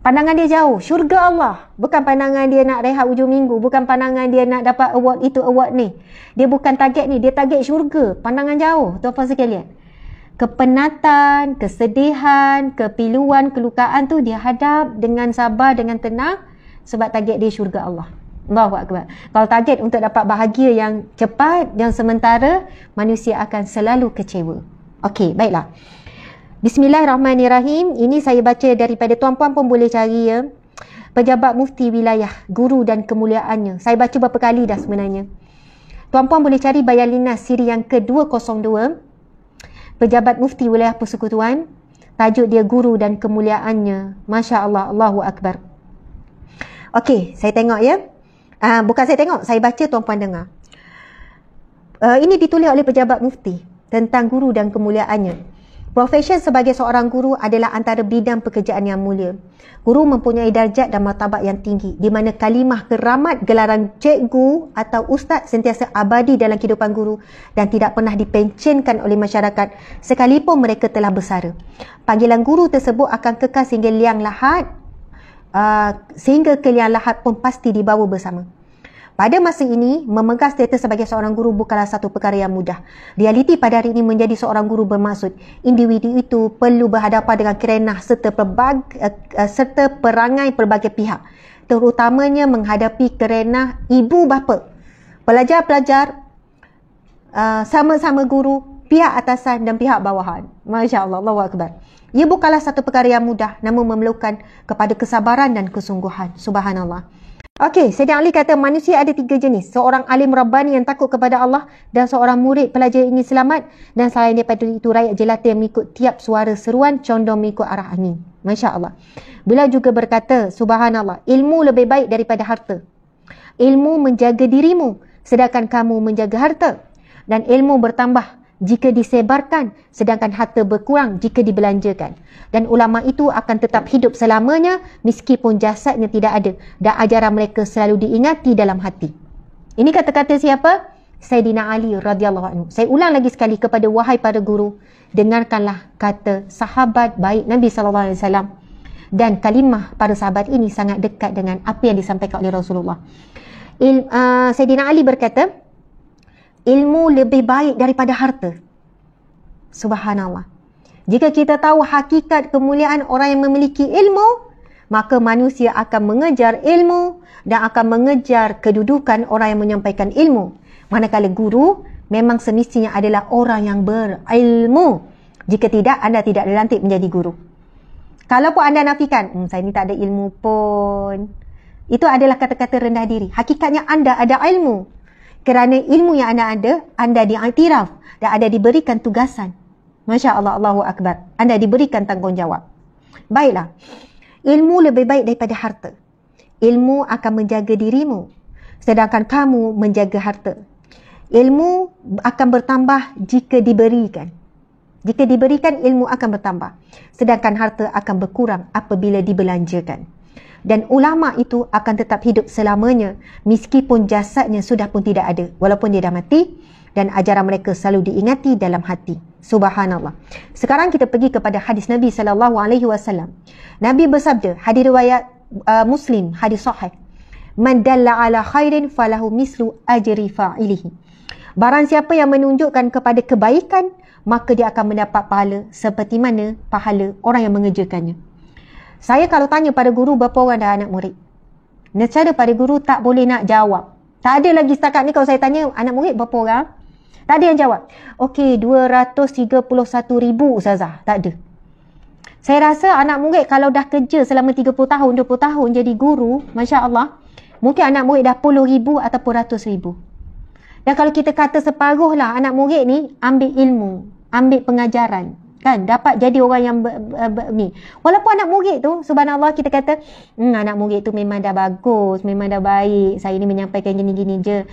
pandangan dia jauh, syurga Allah. Bukan pandangan dia nak rehat hujung minggu, bukan pandangan dia nak dapat award itu, award ni. Dia bukan target ni, dia target syurga. Pandangan jauh, tuan-puan sekalian. Kepenatan, kesedihan, kepiluan, kelukaan tu dia hadap dengan sabar, dengan tenang sebab target dia syurga Allah. Allahu Akbar. Kalau target untuk dapat bahagia yang cepat dan sementara, manusia akan selalu kecewa. Okey, baiklah. Bismillahirrahmanirrahim. Ini saya baca daripada tuan-puan pun boleh cari ya. Pejabat Mufti Wilayah, Guru dan Kemuliaannya. Saya baca berapa kali dah sebenarnya. Tuan-puan boleh cari Bayan Linnas siri yang ke-202. Pejabat Mufti Wilayah Persekutuan. Tajuk dia Guru dan Kemuliaannya. Masya Allah, Allahu Akbar. Okey, saya tengok ya. Bukan saya tengok, saya baca, tuan-puan dengar. Ini ditulis oleh pejabat mufti tentang guru dan kemuliaannya. Profession sebagai seorang guru adalah antara bidang pekerjaan yang mulia. Guru mempunyai darjat dan martabat yang tinggi, di mana kalimah keramat gelaran cikgu atau ustaz sentiasa abadi dalam kehidupan guru dan tidak pernah dipencenkan oleh masyarakat sekalipun mereka telah bersara. Panggilan guru tersebut akan kekal sehingga liang lahat, sehingga ke liang lahat pun pasti dibawa bersama. Pada masa ini, memegang status sebagai seorang guru bukanlah satu perkara yang mudah. Realiti pada hari ini menjadi seorang guru bermaksud individu itu perlu berhadapan dengan kerenah serta perangai pelbagai pihak, terutamanya menghadapi kerenah ibu bapa, pelajar-pelajar, sama-sama guru, pihak atasan dan pihak bawahan. Masya Allah, Allahu Akbar. Ia bukanlah satu perkara yang mudah, namun memerlukan kepada kesabaran dan kesungguhan. Subhanallah. Okey, Sayyidina Ali kata manusia ada 3 jenis. Seorang alim Rabbani yang takut kepada Allah dan seorang murid pelajar ingin selamat, dan selain daripada itu rakyat jelata yang mengikut tiap suara seruan condong mengikut arah angin. Masya Allah. Beliau juga berkata, subhanallah, ilmu lebih baik daripada harta. Ilmu menjaga dirimu sedangkan kamu menjaga harta, dan ilmu bertambah jika disebarkan sedangkan harta berkurang jika dibelanjakan. Dan ulama itu akan tetap hidup selamanya meskipun jasadnya tidak ada, dan ajaran mereka selalu diingati dalam hati. Ini kata-kata siapa? Sayyidina Ali radhiyallahu anhu. Saya ulang lagi sekali kepada wahai para guru, dengarkanlah kata sahabat baik Nabi sallallahu alaihi wasallam, dan kalimah para sahabat ini sangat dekat dengan apa yang disampaikan oleh Rasulullah. Sayyidina Ali berkata, ilmu lebih baik daripada harta. Subhanallah. Jika kita tahu hakikat kemuliaan orang yang memiliki ilmu, maka manusia akan mengejar ilmu dan akan mengejar kedudukan orang yang menyampaikan ilmu. Manakala guru memang semestinya adalah orang yang berilmu. Jika tidak, anda tidak dilantik menjadi guru. Kalaupun anda nafikan, saya ni tak ada ilmu pun, itu adalah kata-kata rendah diri. Hakikatnya anda ada ilmu. Kerana ilmu yang anda ada, anda diiktiraf dan anda diberikan tugasan. Masya Allah, Allahu Akbar. Anda diberikan tanggungjawab. Baiklah. Ilmu lebih baik daripada harta. Ilmu akan menjaga dirimu sedangkan kamu menjaga harta. Ilmu akan bertambah jika diberikan. Jika diberikan, ilmu akan bertambah. Sedangkan harta akan berkurang apabila dibelanjakan. Dan ulama itu akan tetap hidup selamanya meskipun jasadnya sudah pun tidak ada, walaupun dia dah mati, dan ajaran mereka selalu diingati dalam hati. Subhanallah. Sekarang kita pergi kepada hadis Nabi SAW. Nabi bersabda, hadis riwayat Muslim, hadis sahih, man dalla ala khairin falahu mislu ajri fa'ilihi. Barang siapa yang menunjukkan kepada kebaikan, maka dia akan mendapat pahala seperti mana pahala orang yang mengerjakannya. Saya kalau tanya pada guru berapa orang dah anak murid, nescaya pada guru tak boleh nak jawab. Tak ada lagi setakat ni kalau saya tanya anak murid berapa orang, tak ada yang jawab. Okey, 231,000 ustazah. Tak ada. Saya rasa anak murid kalau dah kerja selama 30 tahun, 20 tahun jadi guru, Masya Allah, mungkin anak murid dah puluh ribu ataupun ratus ribu. Dan kalau kita kata separuh lah anak murid ni ambil ilmu, ambil pengajaran, kan, dapat jadi orang yang ni. Walaupun anak murid tu, subhanallah, kita kata anak murid tu memang dah bagus, memang dah baik, saya ni menyampaikan gini-gini je.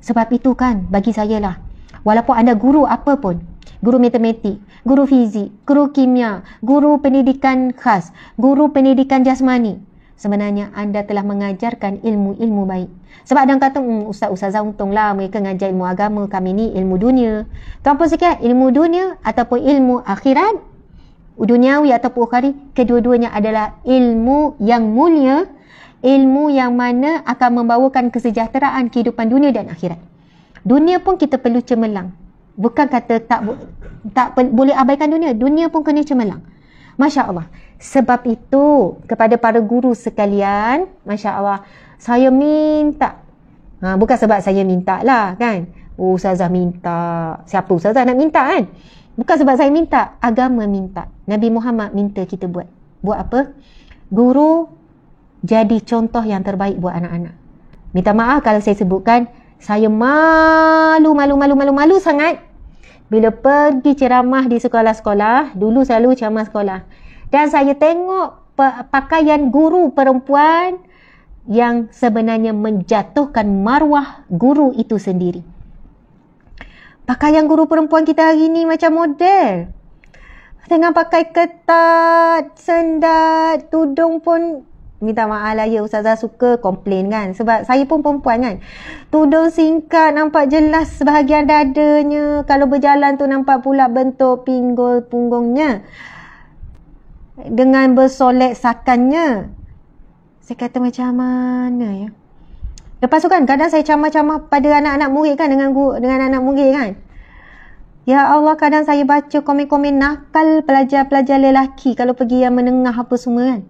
Sebab itu kan, bagi saya lah, walaupun anda guru apa pun, guru matematik, guru fizik, guru kimia, guru pendidikan khas, guru pendidikan jasmani, sebenarnya anda telah mengajarkan ilmu-ilmu baik. Sebab ada yang kata, ustaz-ustazah untunglah mereka ngajar ilmu agama, kami ni ilmu dunia. Tuan pun sikit, ilmu dunia ataupun ilmu akhirat, duniawi ataupun ukhrawi, kedua-duanya adalah ilmu yang mulia, ilmu yang mana akan membawakan kesejahteraan kehidupan dunia dan akhirat. Dunia pun kita perlu cemerlang. Bukan kata tak boleh abaikan dunia, dunia pun kena cemerlang. Masya Allah. Sebab itu, kepada para guru sekalian, Masya Allah, saya minta, bukan sebab saya minta lah kan, ustazah minta, siapa ustazah nak minta kan, bukan sebab saya minta, agama minta, Nabi Muhammad minta kita buat apa? Guru jadi contoh yang terbaik buat anak-anak. Minta maaf kalau saya sebutkan, saya malu sangat bila pergi ceramah di sekolah-sekolah. Dulu selalu ceramah sekolah, dan saya tengok pakaian guru perempuan yang sebenarnya menjatuhkan maruah guru itu sendiri. Pakaian guru perempuan kita hari ni macam model, tengah pakai ketat, sendat, tudung pun, minta maaf lah ya, ustazah suka komplain kan, sebab saya pun perempuan kan, tudung singkat nampak jelas sebahagian dadanya, kalau berjalan tu nampak pula bentuk pinggul punggungnya dengan bersolek sakannya. Saya kata macam mana ya. Lepas tu kan kadang saya camah-camah pada anak-anak murid kan, dengan anak murid kan. Ya Allah, kadang saya baca komen-komen nakal pelajar-pelajar lelaki kalau pergi yang menengah apa semua kan.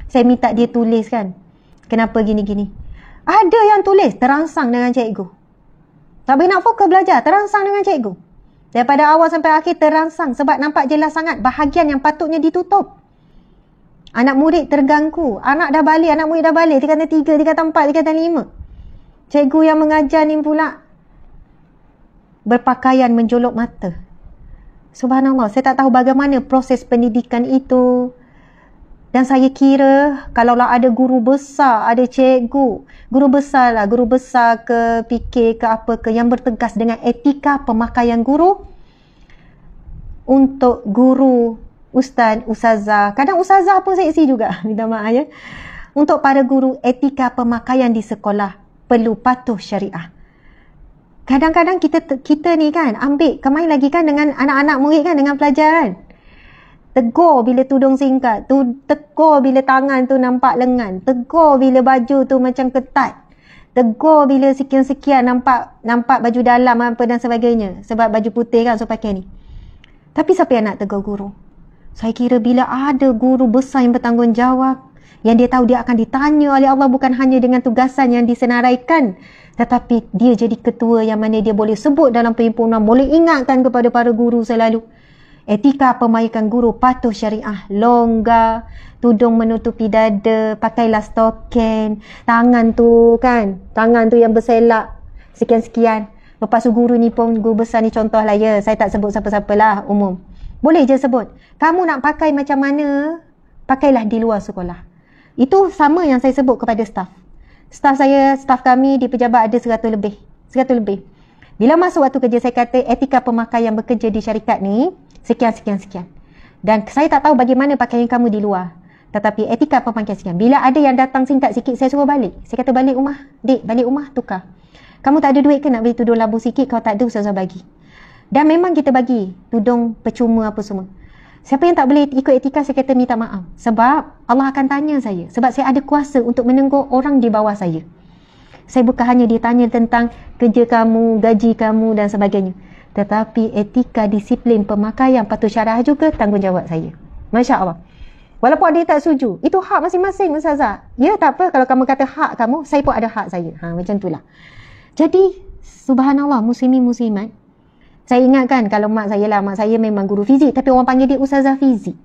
Saya minta dia tulis kan, kenapa gini-gini. Ada yang tulis terangsang dengan cikgu. Tak boleh nak fokus belajar, terangsang dengan cikgu. Daripada awal sampai akhir terangsang sebab nampak jelas sangat bahagian yang patutnya ditutup. Anak murid terganggu. Anak murid dah balik. Dia kata 3, dia kata 4, dia kata 5. Cikgu yang mengajar ni pula berpakaian menjolok mata. Subhanallah, saya tak tahu bagaimana proses pendidikan itu. Dan saya kira kalaulah ada guru besar, ada cikgu, guru besar lah, guru besar ke PK ke apa ke, yang bertegas dengan etika pemakaian guru untuk guru, ustaz, ustazah, kadang ustazah pun seksi juga, minta maaf ya. Untuk para guru, etika pemakaian di sekolah perlu patuh syariah. Kadang-kadang kita ni kan ambil kemain lagi kan dengan anak-anak murid kan, dengan pelajaran. Tegur bila tudung singkat, tegur bila tangan tu nampak lengan, tegur bila baju tu macam ketat, tegur bila sekian-sekian nampak baju dalam apa dan sebagainya, sebab baju putih kan so pakai ni. Tapi siapa yang nak tegur guru? Saya kira bila ada guru besar yang bertanggungjawab, yang dia tahu dia akan ditanya oleh Allah bukan hanya dengan tugasan yang disenaraikan, tetapi dia jadi ketua yang mana dia boleh sebut dalam perhimpunan, boleh ingatkan kepada para guru selalu. Etika pemakaian guru patuh syariah, longgar, tudung menutupi dada, pakailah stokin, tangan tu yang berselak sekian-sekian. Lepas tu guru ni pun, guru besar ni contoh lah ya, saya tak sebut siapa-siapa lah, umum. Boleh je sebut. Kamu nak pakai macam mana, pakailah di luar sekolah. Itu sama yang saya sebut kepada staf. Staf kami di pejabat ada 100 lebih. Bila masuk waktu kerja, saya kata etika pemakaian bekerja di syarikat ni, sekian. Dan saya tak tahu bagaimana pakaian kamu di luar. Tetapi etika pemakaian sekian. Bila ada yang datang singkat sikit, saya suruh balik. Saya kata balik rumah. Dik, balik rumah, tukar. Kamu tak ada duit ke nak beli tudung labu sikit? Kalau tak ada, ustazah bagi. Dan memang kita bagi tudung percuma apa semua. Siapa yang tak boleh ikut etika, saya kata minta maaf. Sebab Allah akan tanya saya. Sebab saya ada kuasa untuk menegur orang di bawah saya. Saya bukan hanya ditanya tentang kerja kamu, gaji kamu dan sebagainya. Tetapi etika, disiplin, pemakaian, patuh syarah juga tanggungjawab saya. Masya Allah. Walaupun dia tak setuju, itu hak masing-masing Ustazah. Ya tak apa, kalau kamu kata hak kamu, saya pun ada hak saya. Macam itulah. Jadi, subhanallah, muslimin muslimat. Saya ingatkan kalau mak saya memang guru fizik, tapi orang panggil dia Ustazah fizik.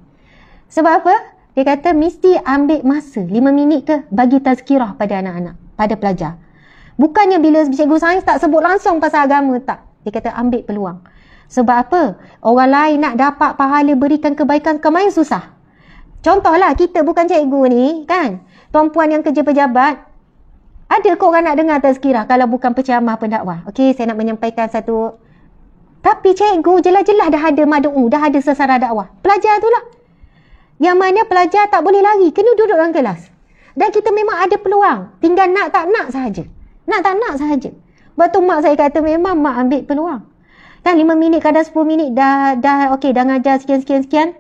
Sebab apa? Dia kata mesti ambil masa 5 minit ke bagi tazkirah pada anak-anak, pada pelajar. Bukannya bila cikgu sains tak sebut langsung pasal agama, tak. Dia kata ambil peluang. Sebab apa? Orang lain nak dapat pahala berikan kebaikan kemain susah. Contohlah, kita bukan cikgu ni, kan? Tuan-puan yang kerja pejabat, ada ke orang nak dengar tazkirah kalau bukan penceramah pendakwah? Okey, saya nak menyampaikan satu. Tapi cikgu jelas-jelas dah ada mad'u, dah ada sesara dakwah. Pelajar tu lah. Yang mana pelajar tak boleh lari, kena duduk dalam kelas. Dan kita memang ada peluang. Tinggal nak tak nak sahaja. Nak tak nak sahaja. Lepas tu mak saya kata memang mak ambil peluang. Kan 5 minit, kadang 10 minit dah okey, dah ngajar sekian.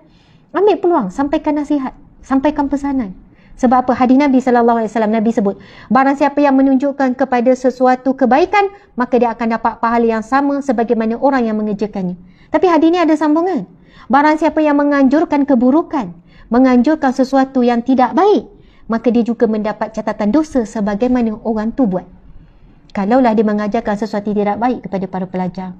Ambil peluang, sampaikan nasihat, sampaikan pesanan. Sebab apa? Hadis Nabi SAW, Nabi sebut, barang siapa yang menunjukkan kepada sesuatu kebaikan, maka dia akan dapat pahala yang sama sebagaimana orang yang mengerjakannya. Tapi hadis ni ada sambungan. Barang siapa yang menganjurkan keburukan, menganjurkan sesuatu yang tidak baik, maka dia juga mendapat catatan dosa sebagaimana orang tu buat. Kalaulah dia mengajarkan sesuatu yang tidak baik kepada para pelajar.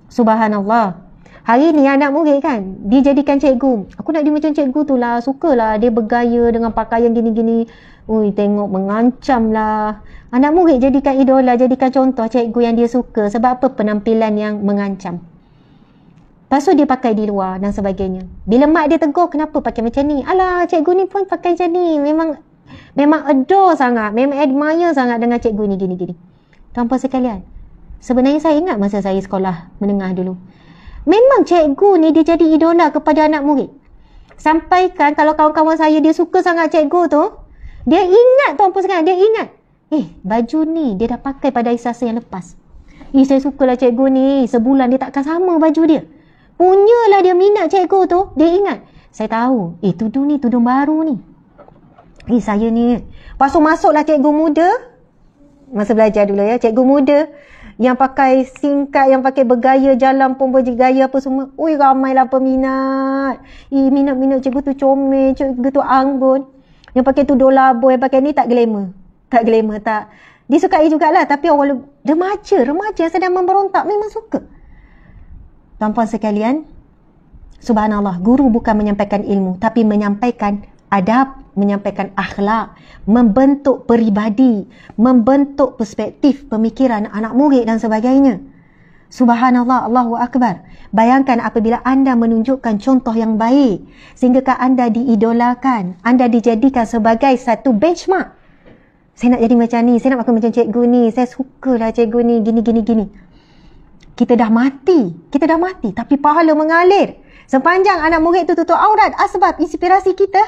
Subhanallah. Hari ni anak murid kan, dia jadikan cikgu. Aku nak dia macam cikgu tu lah, sukalah dia bergaya dengan pakaian gini-gini. Ui, tengok mengancam lah. Anak murid jadikan idola, jadikan contoh cikgu yang dia suka. Sebab apa? Penampilan yang mengancam. Lepas tu dia pakai di luar dan sebagainya. Bila mak dia tegur, kenapa pakai macam ni? Alah, cikgu ni pun pakai macam ni. Memang adore sangat, memang admire sangat dengan cikgu ni gini-gini. Tuan-puan sekalian, sebenarnya saya ingat masa saya sekolah menengah dulu. Memang cikgu ni dia jadi idola kepada anak murid. Sampaikan kalau kawan-kawan saya dia suka sangat cikgu tu, dia ingat tuan-puan sekalian, dia ingat. Baju ni dia dah pakai pada hari Selasa yang lepas. Saya sukalah cikgu ni, sebulan dia takkan sama baju dia. Punyalah dia minat cikgu tu, dia ingat. Saya tahu, tudung ni tudung baru ni. Saya ni. Lepas tu masuklah cikgu muda. Masa belajar dulu ya, cikgu muda. Yang pakai singkat, yang pakai bergaya, jalan pun bergaya apa semua. Ui, ramailah peminat. Minat-minat cikgu tu comel, cikgu tu anggun. Yang pakai tudung labu, yang pakai ni tak glamour. Tak glamour, tak. Disukai jugalah, tapi orang remaja yang sedang memberontak memang suka. Tuan-puan sekalian, subhanallah, guru bukan menyampaikan ilmu, tapi menyampaikan adab, menyampaikan akhlak, membentuk peribadi, membentuk perspektif pemikiran anak murid dan sebagainya. Subhanallah, Allahu Akbar. Bayangkan apabila anda menunjukkan contoh yang baik, sehingga anda diidolakan, anda dijadikan sebagai satu benchmark. Saya nak jadi macam ni, saya nak pakai macam cikgu ni, saya sukalah cikgu ni, gini. Kita dah mati, tapi pahala mengalir. Sepanjang anak murid tu tutup aurat, asbab inspirasi kita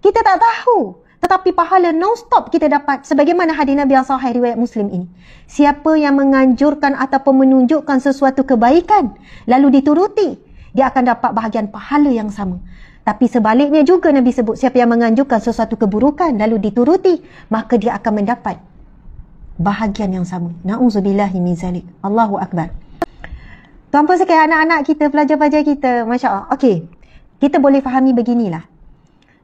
tak tahu. Tetapi pahala non-stop kita dapat. Sebagaimana hadis Nabi yang sahih riwayat Muslim ini. Siapa yang menganjurkan ataupun menunjukkan sesuatu kebaikan, lalu dituruti, dia akan dapat bahagian pahala yang sama. Tapi sebaliknya juga Nabi sebut, siapa yang menganjurkan sesuatu keburukan, lalu dituruti, maka dia akan mendapat bahagian yang sama. Na'udzubillahi min zalik. Allahu Akbar. Tuan-puan sekalian, anak-anak kita, pelajar-pelajar kita, Masya Allah. Okey, kita boleh fahami beginilah.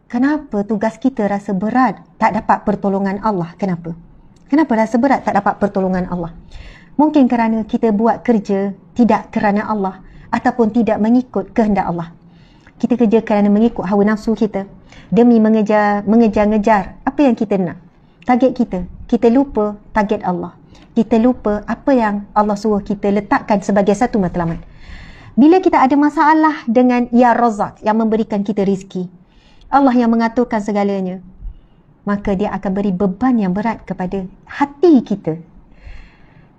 Kenapa tugas kita rasa berat tak dapat pertolongan Allah? Kenapa rasa berat tak dapat pertolongan Allah? Mungkin kerana kita buat kerja tidak kerana Allah ataupun tidak mengikut kehendak Allah. Kita kerja kerana mengikut hawa nafsu kita demi mengejar apa yang kita nak. Target kita lupa target Allah. Kita lupa apa yang Allah suruh kita letakkan sebagai satu matlamat. Bila kita ada masalah dengan Ya Razak yang memberikan kita rizki, Allah yang mengaturkan segalanya, maka dia akan beri beban yang berat kepada hati kita.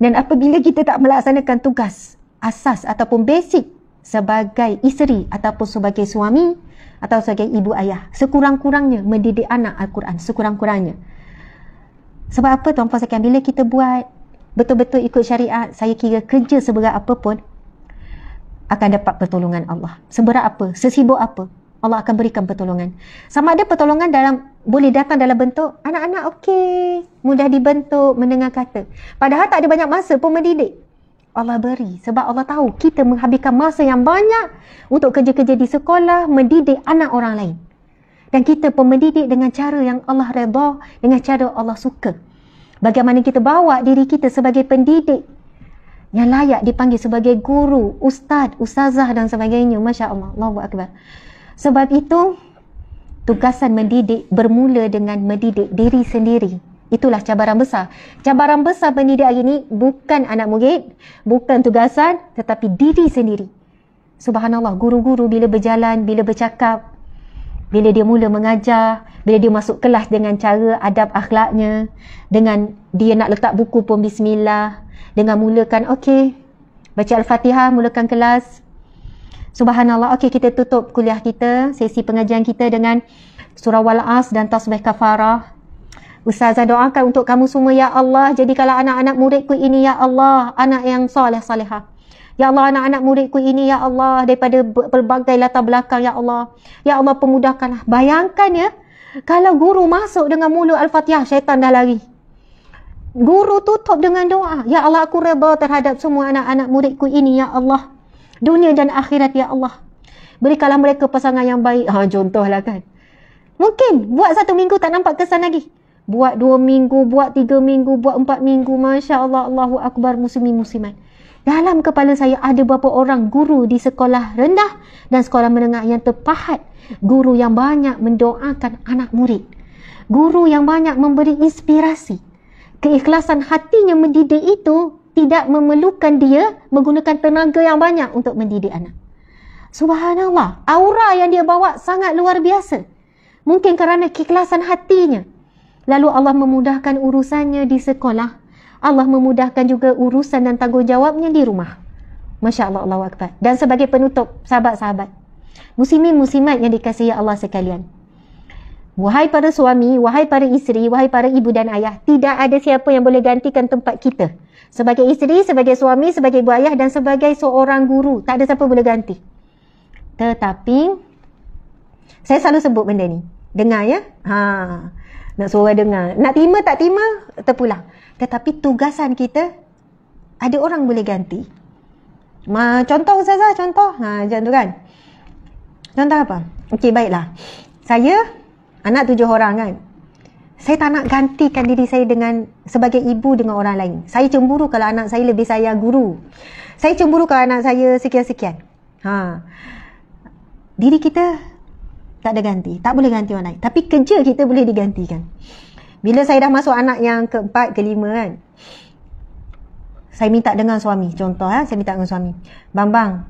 Dan apabila kita tak melaksanakan tugas asas ataupun basic sebagai isteri ataupun sebagai suami atau sebagai ibu ayah, sekurang-kurangnya mendidik anak Al-Quran, sekurang-kurangnya. Sebab apa tuan-puan sekalian, bila kita buat betul-betul ikut syariat, saya kira kerja seberat apa pun akan dapat pertolongan Allah. Seberat apa, sesibuk apa, Allah akan berikan pertolongan. Sama ada pertolongan dalam boleh datang dalam bentuk anak-anak okey, mudah dibentuk, mendengar kata. Padahal tak ada banyak masa pun mendidik. Allah beri sebab Allah tahu kita menghabiskan masa yang banyak untuk kerja-kerja di sekolah, mendidik anak orang lain. Dan kita pun mendidik dengan cara yang Allah redha, dengan cara Allah suka. Bagaimana kita bawa diri kita sebagai pendidik yang layak dipanggil sebagai guru, ustaz, ustazah dan sebagainya. Masya Allah, Allahu Akbar. Sebab itu, tugasan mendidik bermula dengan mendidik diri sendiri. Itulah cabaran besar. Cabaran besar pendidik hari ini bukan anak murid, bukan tugasan, tetapi diri sendiri. Subhanallah, guru-guru bila berjalan, bila bercakap, bila dia mula mengajar, bila dia masuk kelas dengan cara adab akhlaknya, dengan dia nak letak buku pun bismillah, dengan mulakan okey, baca Al-Fatihah, mulakan kelas. Subhanallah, okey, kita tutup kuliah kita, sesi pengajian kita dengan surah Wal-As dan tasbih kafarah. Ustazah doakan untuk kamu semua, ya Allah, jadikanlah anak-anak muridku ini, ya Allah, anak yang soleh-solehah. Ya Allah, anak-anak muridku ini, ya Allah, daripada berbagai latar belakang, ya Allah. Ya Allah, pemudahkanlah. Bayangkan ya, kalau guru masuk dengan mulut Al-Fatihah, syaitan dah lari. Guru tutup dengan doa, ya Allah, aku redha terhadap semua anak-anak muridku ini, ya Allah. Dunia dan akhirat, ya Allah. Berikanlah mereka pasangan yang baik. Contohlah kan. Mungkin buat 1 minggu tak nampak kesan lagi. Buat 2 minggu, buat 3 minggu, buat 4 minggu. Masya Allah, Allahu Akbar, muslimin-muslimat. Dalam kepala saya ada beberapa orang guru di sekolah rendah dan sekolah menengah yang terpahat. Guru yang banyak mendoakan anak murid. Guru yang banyak memberi inspirasi. Keikhlasan hatinya mendidik itu tidak memerlukan dia menggunakan tenaga yang banyak untuk mendidik anak. Subhanallah, aura yang dia bawa sangat luar biasa. Mungkin kerana keikhlasan hatinya. Lalu Allah memudahkan urusannya di sekolah. Allah memudahkan juga urusan dan tanggungjawabnya di rumah. Masya Allah, Allahu Akbar. Dan sebagai penutup, sahabat-sahabat, muslimin muslimat yang dikasihi Allah sekalian, wahai para suami, wahai para isteri, wahai para ibu dan ayah, tidak ada siapa yang boleh gantikan tempat kita. Sebagai isteri, sebagai suami, sebagai ibu ayah dan sebagai seorang guru. Tak ada siapa boleh ganti. Tetapi, saya selalu sebut benda ni. Dengar ya. Nak suruh dengar. Nak terima tak terima, terpulang. Tetapi tugasan kita, ada orang boleh ganti. Contoh Ustazah, contoh. Macam tu kan. Contoh apa? Okey, baiklah. Saya, anak 7 orang kan. Saya tak nak gantikan diri saya dengan sebagai ibu dengan orang lain. Saya cemburu kalau anak saya lebih sayang guru. Saya cemburu kalau anak saya sekian-sekian. Diri kita tak ada ganti. Tak boleh ganti orang lain. Tapi kerja kita boleh digantikan. Bila saya dah masuk anak yang ke-4, ke-5 kan. Saya minta dengan suami. Contoh saya minta dengan suami. Bang,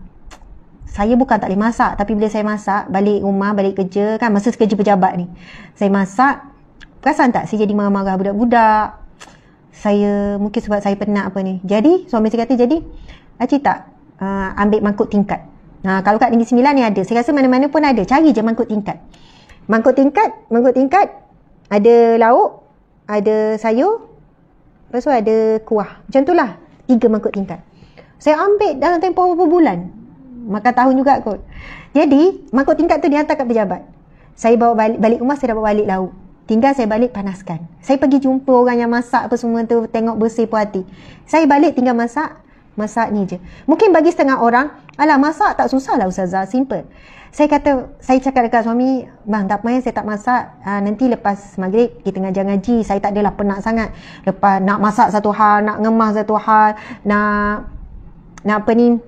saya bukan tak boleh masak. Tapi bila saya masak, balik rumah, balik kerja kan. Masa kerja pejabat ni. Saya masak. Perasan tak saya jadi marah-marah budak-budak? Saya, mungkin sebab saya penat apa ni. Jadi, suami saya kata, jadi, Acik tak ambil mangkuk tingkat? Kalau kat Negeri Sembilan ni ada. Saya rasa mana-mana pun ada. Cari je mangkuk tingkat. Mangkuk tingkat, ada lauk, ada sayur, lepas tu ada kuah. Macam tu lah. 3 mangkuk tingkat. Saya ambil dalam tempoh beberapa bulan. Makan tahun juga kot. Jadi, mangkuk tingkat tu dihantar kat pejabat. Saya bawa balik rumah, saya dapat balik lauk. Tinggal saya balik panaskan. Saya pergi jumpa orang yang masak apa semua tu, tengok bersih puas hati. Saya balik tinggal masak ni je. Mungkin bagi setengah orang, alah masak tak susah lah Ustazah, simple. Saya cakap dekat suami, bang tak payah saya tak masak, nanti lepas maghrib kita ngaji, saya tak adalah penat sangat. Lepas nak masak satu hal, nak ngemas satu hal, nak apa ni,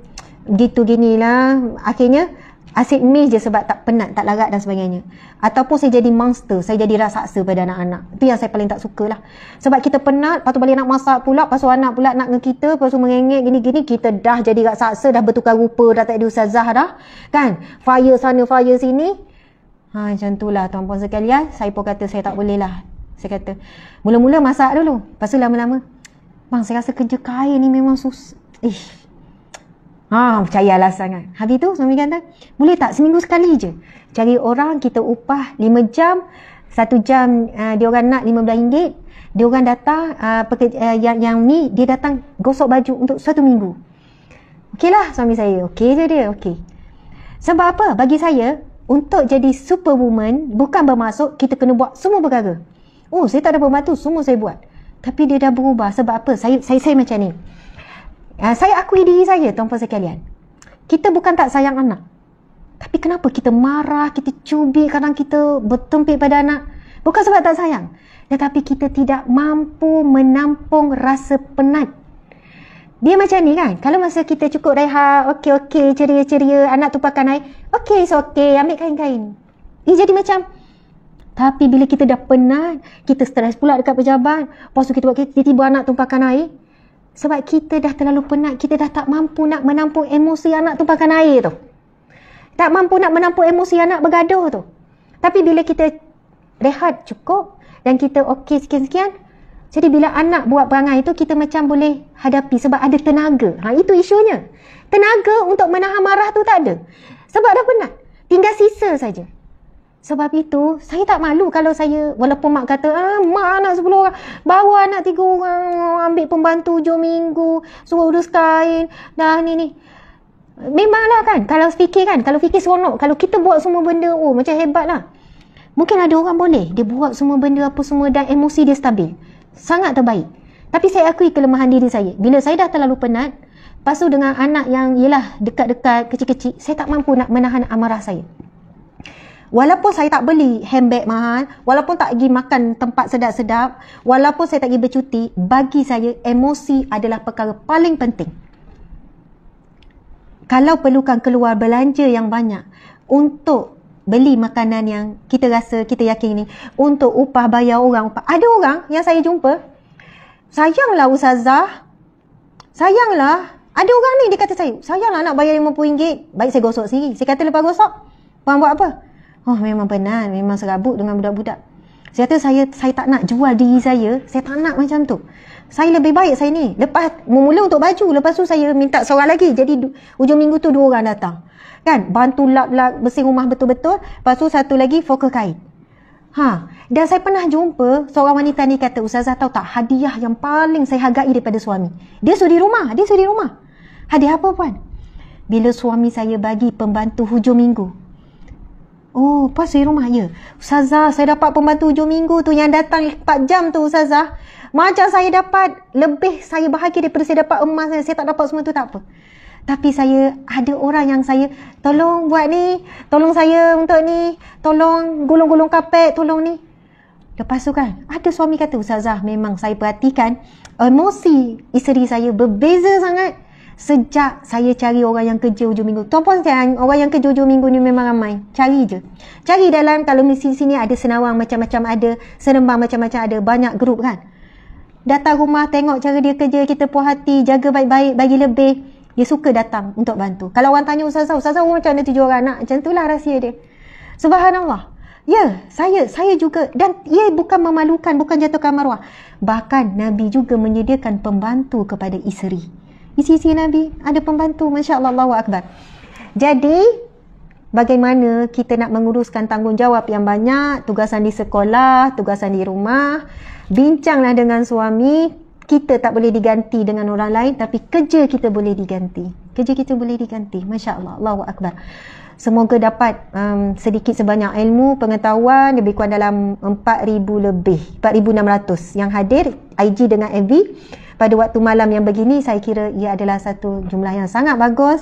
ginilah. Akhirnya asyik miss je sebab tak penat, tak larat dan sebagainya. Ataupun saya jadi monster, saya jadi raksasa pada anak-anak. Itu yang saya paling tak suka lah. Sebab kita penat, lepas tu balik nak masak pula, lepas tu anak pula nak dengan kita, lepas tu mengengek gini-gini, kita dah jadi raksasa, dah bertukar rupa, dah tak ada ustazah dah. Kan? Fire sana, fire sini. Macam tu lah tuan-puan sekalian. Saya pun kata saya tak boleh lah. Saya kata, mula-mula masak dulu. Lepas tu lama-lama, bang saya rasa kerja kain ni memang susah. Percayalah sangat. Habis tu suami kata, boleh tak seminggu sekali je cari orang, kita upah 5 jam, 1 jam dia orang nak RM15, dia orang datang yang ni dia datang gosok baju untuk 1 minggu. Okey lah suami saya, okey je dia, okey. Sebab apa? Bagi saya, untuk jadi superwoman bukan bermaksud kita kena buat semua perkara. Oh, saya tak ada pembantu, semua saya buat. Tapi dia dah berubah. Sebab apa? Saya macam ni. Saya akui diri saya, tuan-tuan sekalian. Kita bukan tak sayang anak. Tapi kenapa kita marah, kita cubit, kadang kita bertempik pada anak? Bukan sebab tak sayang. Tetapi kita tidak mampu menampung rasa penat. Dia macam ni kan, kalau masa kita cukup rehat, okey, ceria-ceria, anak tumpahkan air, okey, so okey, ambil kain-kain. Dia jadi macam, tapi bila kita dah penat, kita stres pula dekat pejabat, lepas tu kita buat tiba-tiba anak tumpahkan air, sebab kita dah terlalu penat, kita dah tak mampu nak menampung emosi anak tumpahkan air tu. Tak mampu nak menampung emosi anak bergaduh tu. Tapi bila kita rehat cukup, dan kita okey sekian-sekian, jadi bila anak buat perangai itu, kita macam boleh hadapi sebab ada tenaga. Itu isunya. Tenaga untuk menahan marah tu tak ada. Sebab dah penat. Tinggal sisa saja. Sebab itu, saya tak malu kalau saya, walaupun mak kata, mak anak 10 orang, bawa anak 3 orang, ambil pembantu 7 minggu, suruh urus kain, dah ni. Memanglah kan, kalau fikir seronok, kalau kita buat semua benda, macam hebat lah. Mungkin ada orang boleh, dia buat semua benda apa semua dan emosi dia stabil. Sangat terbaik. Tapi saya akui kelemahan diri saya. Bila saya dah terlalu penat, lepas tu dengan anak yang yelah dekat-dekat, kecil-kecil, saya tak mampu nak menahan amarah saya. Walaupun saya tak beli handbag mahal, walaupun tak pergi makan tempat sedap-sedap, walaupun saya tak pergi bercuti, bagi saya emosi adalah perkara paling penting. Kalau perlukan keluar belanja yang banyak untuk beli makanan yang kita rasa, kita yakin ni, untuk upah bayar orang. Ada orang yang saya jumpa, sayanglah Ustazah, sayanglah. Ada orang ni dia kata sayanglah nak bayar RM50. Baik saya gosok sendiri. Saya kata lepas gosok, puan buat apa? Oh memang penat, memang serabut dengan budak-budak. Saya kata saya tak nak jual diri saya tak nak macam tu. Saya lebih baik saya ni. Lepas, mula untuk baju, lepas tu saya minta seorang lagi. Jadi hujung minggu tu 2 orang datang. Kan, bantu lap-lap bersih rumah betul-betul. Lepas tu satu lagi fokus kain. Dan saya pernah jumpa seorang wanita ni kata, Ustazah tahu tak, hadiah yang paling saya hargai daripada suami, dia sudi rumah. Hadiah apa puan? Bila suami saya bagi pembantu hujung minggu. Oh, pas sudi rumah? Ya Ustazah, saya dapat pembantu hujung minggu tu yang datang 4 jam tu Ustazah, macam saya dapat lebih, saya bahagia daripada saya dapat emas. Saya tak dapat semua tu tak apa, tapi saya ada orang yang saya tolong buat ni, tolong saya untuk ni, tolong gulung-gulung kapet, tolong ni. Lepas tu kan, ada suami kata, Ustazah memang saya perhatikan emosi isteri saya berbeza sangat sejak saya cari orang yang kerja hujung minggu. Tuan-puan sekalian, orang yang kerja hujung minggu ni memang ramai. Cari je. Cari dalam, kalau di sini ada senawang macam-macam ada, senembang macam-macam ada, banyak grup kan. Datang rumah, tengok cara dia kerja, kita puas hati, jaga baik-baik, bagi lebih. Dia suka datang untuk bantu. Kalau orang tanya Ustazah macam ada 7 orang anak, macam itulah rahsia dia. Subhanallah. Ya, saya juga. Dan ia bukan memalukan, bukan jatuhkan maruah. Bahkan Nabi juga menyediakan pembantu kepada isteri. Isteri Nabi ada pembantu. Masya Allah, Allahu Akbar. Jadi, bagaimana kita nak menguruskan tanggungjawab yang banyak, tugasan di sekolah, tugasan di rumah. Bincanglah dengan suami. Kita tak boleh diganti dengan orang lain, tapi kerja kita boleh diganti. Masya Allah, Allahu Akbar. Semoga dapat sedikit sebanyak ilmu, pengetahuan, lebih kurang dalam 4,000 lebih, 4,600 yang hadir IG dengan FB pada waktu malam yang begini. Saya kira ia adalah satu jumlah yang sangat bagus,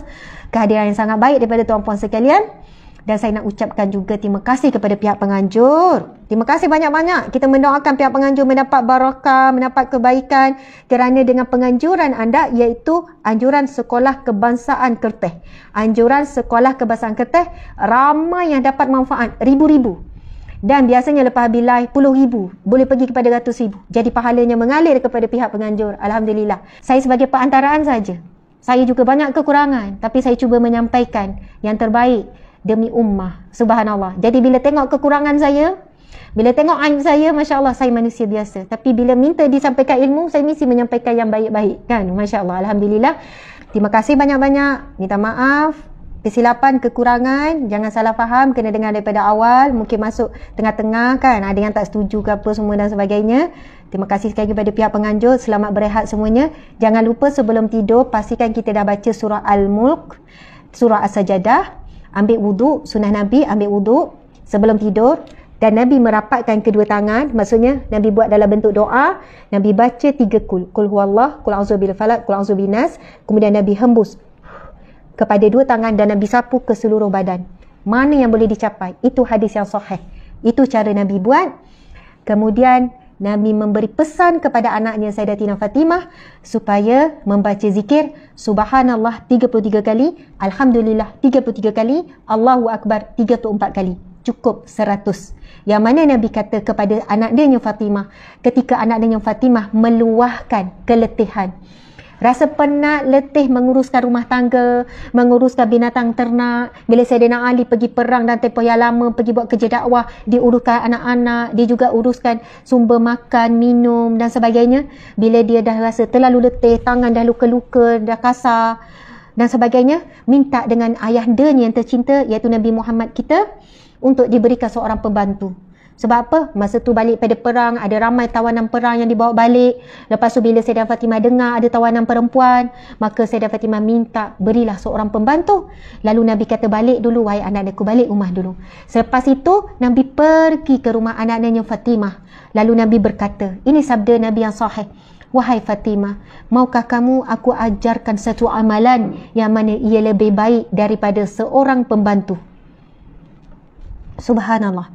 kehadiran yang sangat baik daripada tuan-puan sekalian. Dan saya nak ucapkan juga terima kasih kepada pihak penganjur. Terima kasih banyak-banyak. Kita mendoakan pihak penganjur mendapat barakah, mendapat kebaikan kerana dengan penganjuran anda, iaitu anjuran Sekolah Kebangsaan Kerteh. Anjuran Sekolah Kebangsaan Kerteh, ramai yang dapat manfaat, ribu-ribu. Dan biasanya lepas habis live, puluh ribu. Boleh pergi kepada ratus ribu. Jadi pahalanya mengalir kepada pihak penganjur. Alhamdulillah. Saya sebagai perantaraan saja. Saya juga banyak kekurangan. Tapi saya cuba menyampaikan yang terbaik demi ummah. Subhanallah. Jadi bila tengok kekurangan saya, bila tengok aib saya, Masya Allah, saya manusia biasa. Tapi bila minta disampaikan ilmu, saya mesti menyampaikan yang baik-baik. Kan? Masya Allah. Alhamdulillah. Terima kasih banyak-banyak. Minta maaf. Kesilapan, kekurangan. Jangan salah faham. Kena dengar daripada awal. Mungkin masuk tengah-tengah kan. Ada yang tak setuju ke apa semua dan sebagainya. Terima kasih sekali kepada pihak penganjur. Selamat berehat semuanya. Jangan lupa sebelum tidur, pastikan kita dah baca surah Al-Mulk, surah As-Sajadah, ambil wuduk, sunnah Nabi ambil wuduk sebelum tidur, dan Nabi merapatkan kedua tangan, maksudnya Nabi buat dalam bentuk doa. Nabi baca 3 kul huwallah, kul a'udzu bil falaq, kul a'udzu binas, kemudian Nabi hembus kepada 2 tangan dan Nabi sapu ke seluruh badan. Mana yang boleh dicapai? Itu hadis yang sahih. Itu cara Nabi buat. Kemudian Nabi memberi pesan kepada anaknya Sayyidatina Fatimah supaya membaca zikir Subhanallah 33 kali, Alhamdulillah 33 kali, Allahu Akbar 34 kali. Cukup 100. Yang mana Nabi kata kepada anak dia Fatimah, ketika anak dia Fatimah meluahkan keletihan, rasa penat, letih menguruskan rumah tangga, menguruskan binatang ternak. Bila Sayyidina Ali pergi perang dan tempoh yang lama, pergi buat kerja dakwah, dia uruskan anak-anak, dia juga uruskan sumber makan, minum dan sebagainya. Bila dia dah rasa terlalu letih, tangan dah luka-luka, dah kasar dan sebagainya, minta dengan ayahndanya yang tercinta iaitu Nabi Muhammad kita untuk diberikan seorang pembantu. Sebab apa? Masa tu balik pada perang, ada ramai tawanan perang yang dibawa balik. Lepas tu bila Sayyidah Fatimah dengar ada tawanan perempuan, maka Sayyidah Fatimah minta berilah seorang pembantu. Lalu Nabi kata balik dulu, wahai anak-anakku, balik rumah dulu. Selepas itu Nabi pergi ke rumah anak-anaknya Fatimah. Lalu Nabi berkata, ini sabda Nabi yang sahih, wahai Fatimah, maukah kamu aku ajarkan satu amalan yang mana ia lebih baik daripada seorang pembantu? Subhanallah.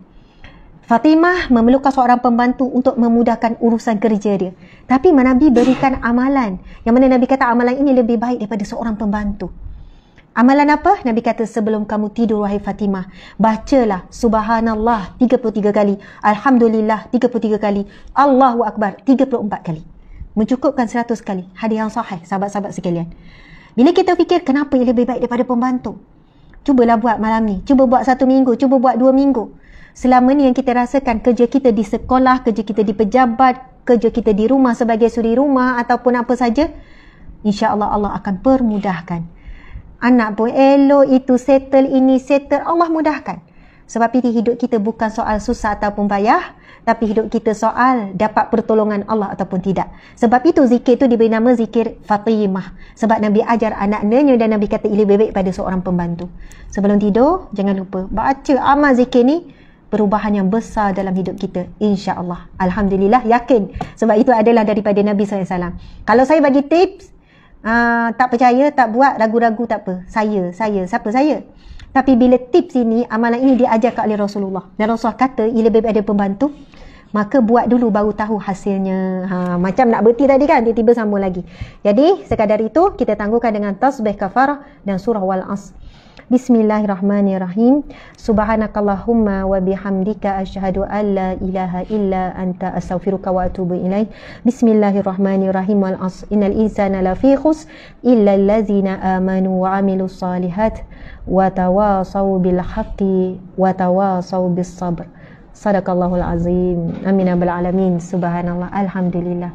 Fatimah memerlukan seorang pembantu untuk memudahkan urusan kerja dia. Tapi Nabi berikan amalan, yang mana Nabi kata amalan ini lebih baik daripada seorang pembantu. Amalan apa? Nabi kata sebelum kamu tidur wahai Fatimah, bacalah Subhanallah 33 kali, Alhamdulillah 33 kali, Allahu Akbar 34 kali. Mencukupkan 100 kali. Hadis yang sahih, sahabat-sahabat sekalian. Bila kita fikir kenapa ia lebih baik daripada pembantu, cubalah buat malam ni, cuba buat 1 minggu, cuba buat 2 minggu. Selama ni yang kita rasakan kerja kita di sekolah, kerja kita di pejabat, kerja kita di rumah sebagai suri rumah ataupun apa saja, insya-Allah Allah akan permudahkan. Anak pun elok, itu settle, ini settle, Allah mudahkan. Sebab itu hidup kita bukan soal susah ataupun payah, tapi hidup kita soal dapat pertolongan Allah ataupun tidak. Sebab itu zikir itu diberi nama zikir Fatimah. Sebab Nabi ajar anak-anaknya dan Nabi kata ia lebih baik pada seorang pembantu. Sebelum tidur, jangan lupa baca amal zikir ni, perubahan yang besar dalam hidup kita, insya-Allah. Alhamdulillah, yakin. Sebab itu adalah daripada Nabi SAW. Kalau saya bagi tips, tak percaya, tak buat, ragu-ragu, tak apa. Siapa saya? Tapi bila tips ini, amalan ini diajarkan oleh Rasulullah, dan Rasulullah kata ia lebih ada pembantu, maka buat dulu baru tahu hasilnya. Macam nak berhenti tadi kan, tiba-tiba sambung lagi. Jadi sekadar itu kita tangguhkan dengan tasbih kafarah dan surah wal asr. Bismillahirrahmanirrahim. Subhanakallahumma wa bihamdika asyhadu an la ilaha illa anta astaghfiruka wa atubu ilaik. Bismillahirrahmanirrahim. Wal asr innal insana lafi khusr illa allazina amanu wa amilus solihat wa tawasaw bil haqqi wa tawasaw bis sabr. Sadaqallahul azim. Amin ya rabbal alamin. Subhanallah. Alhamdulillah.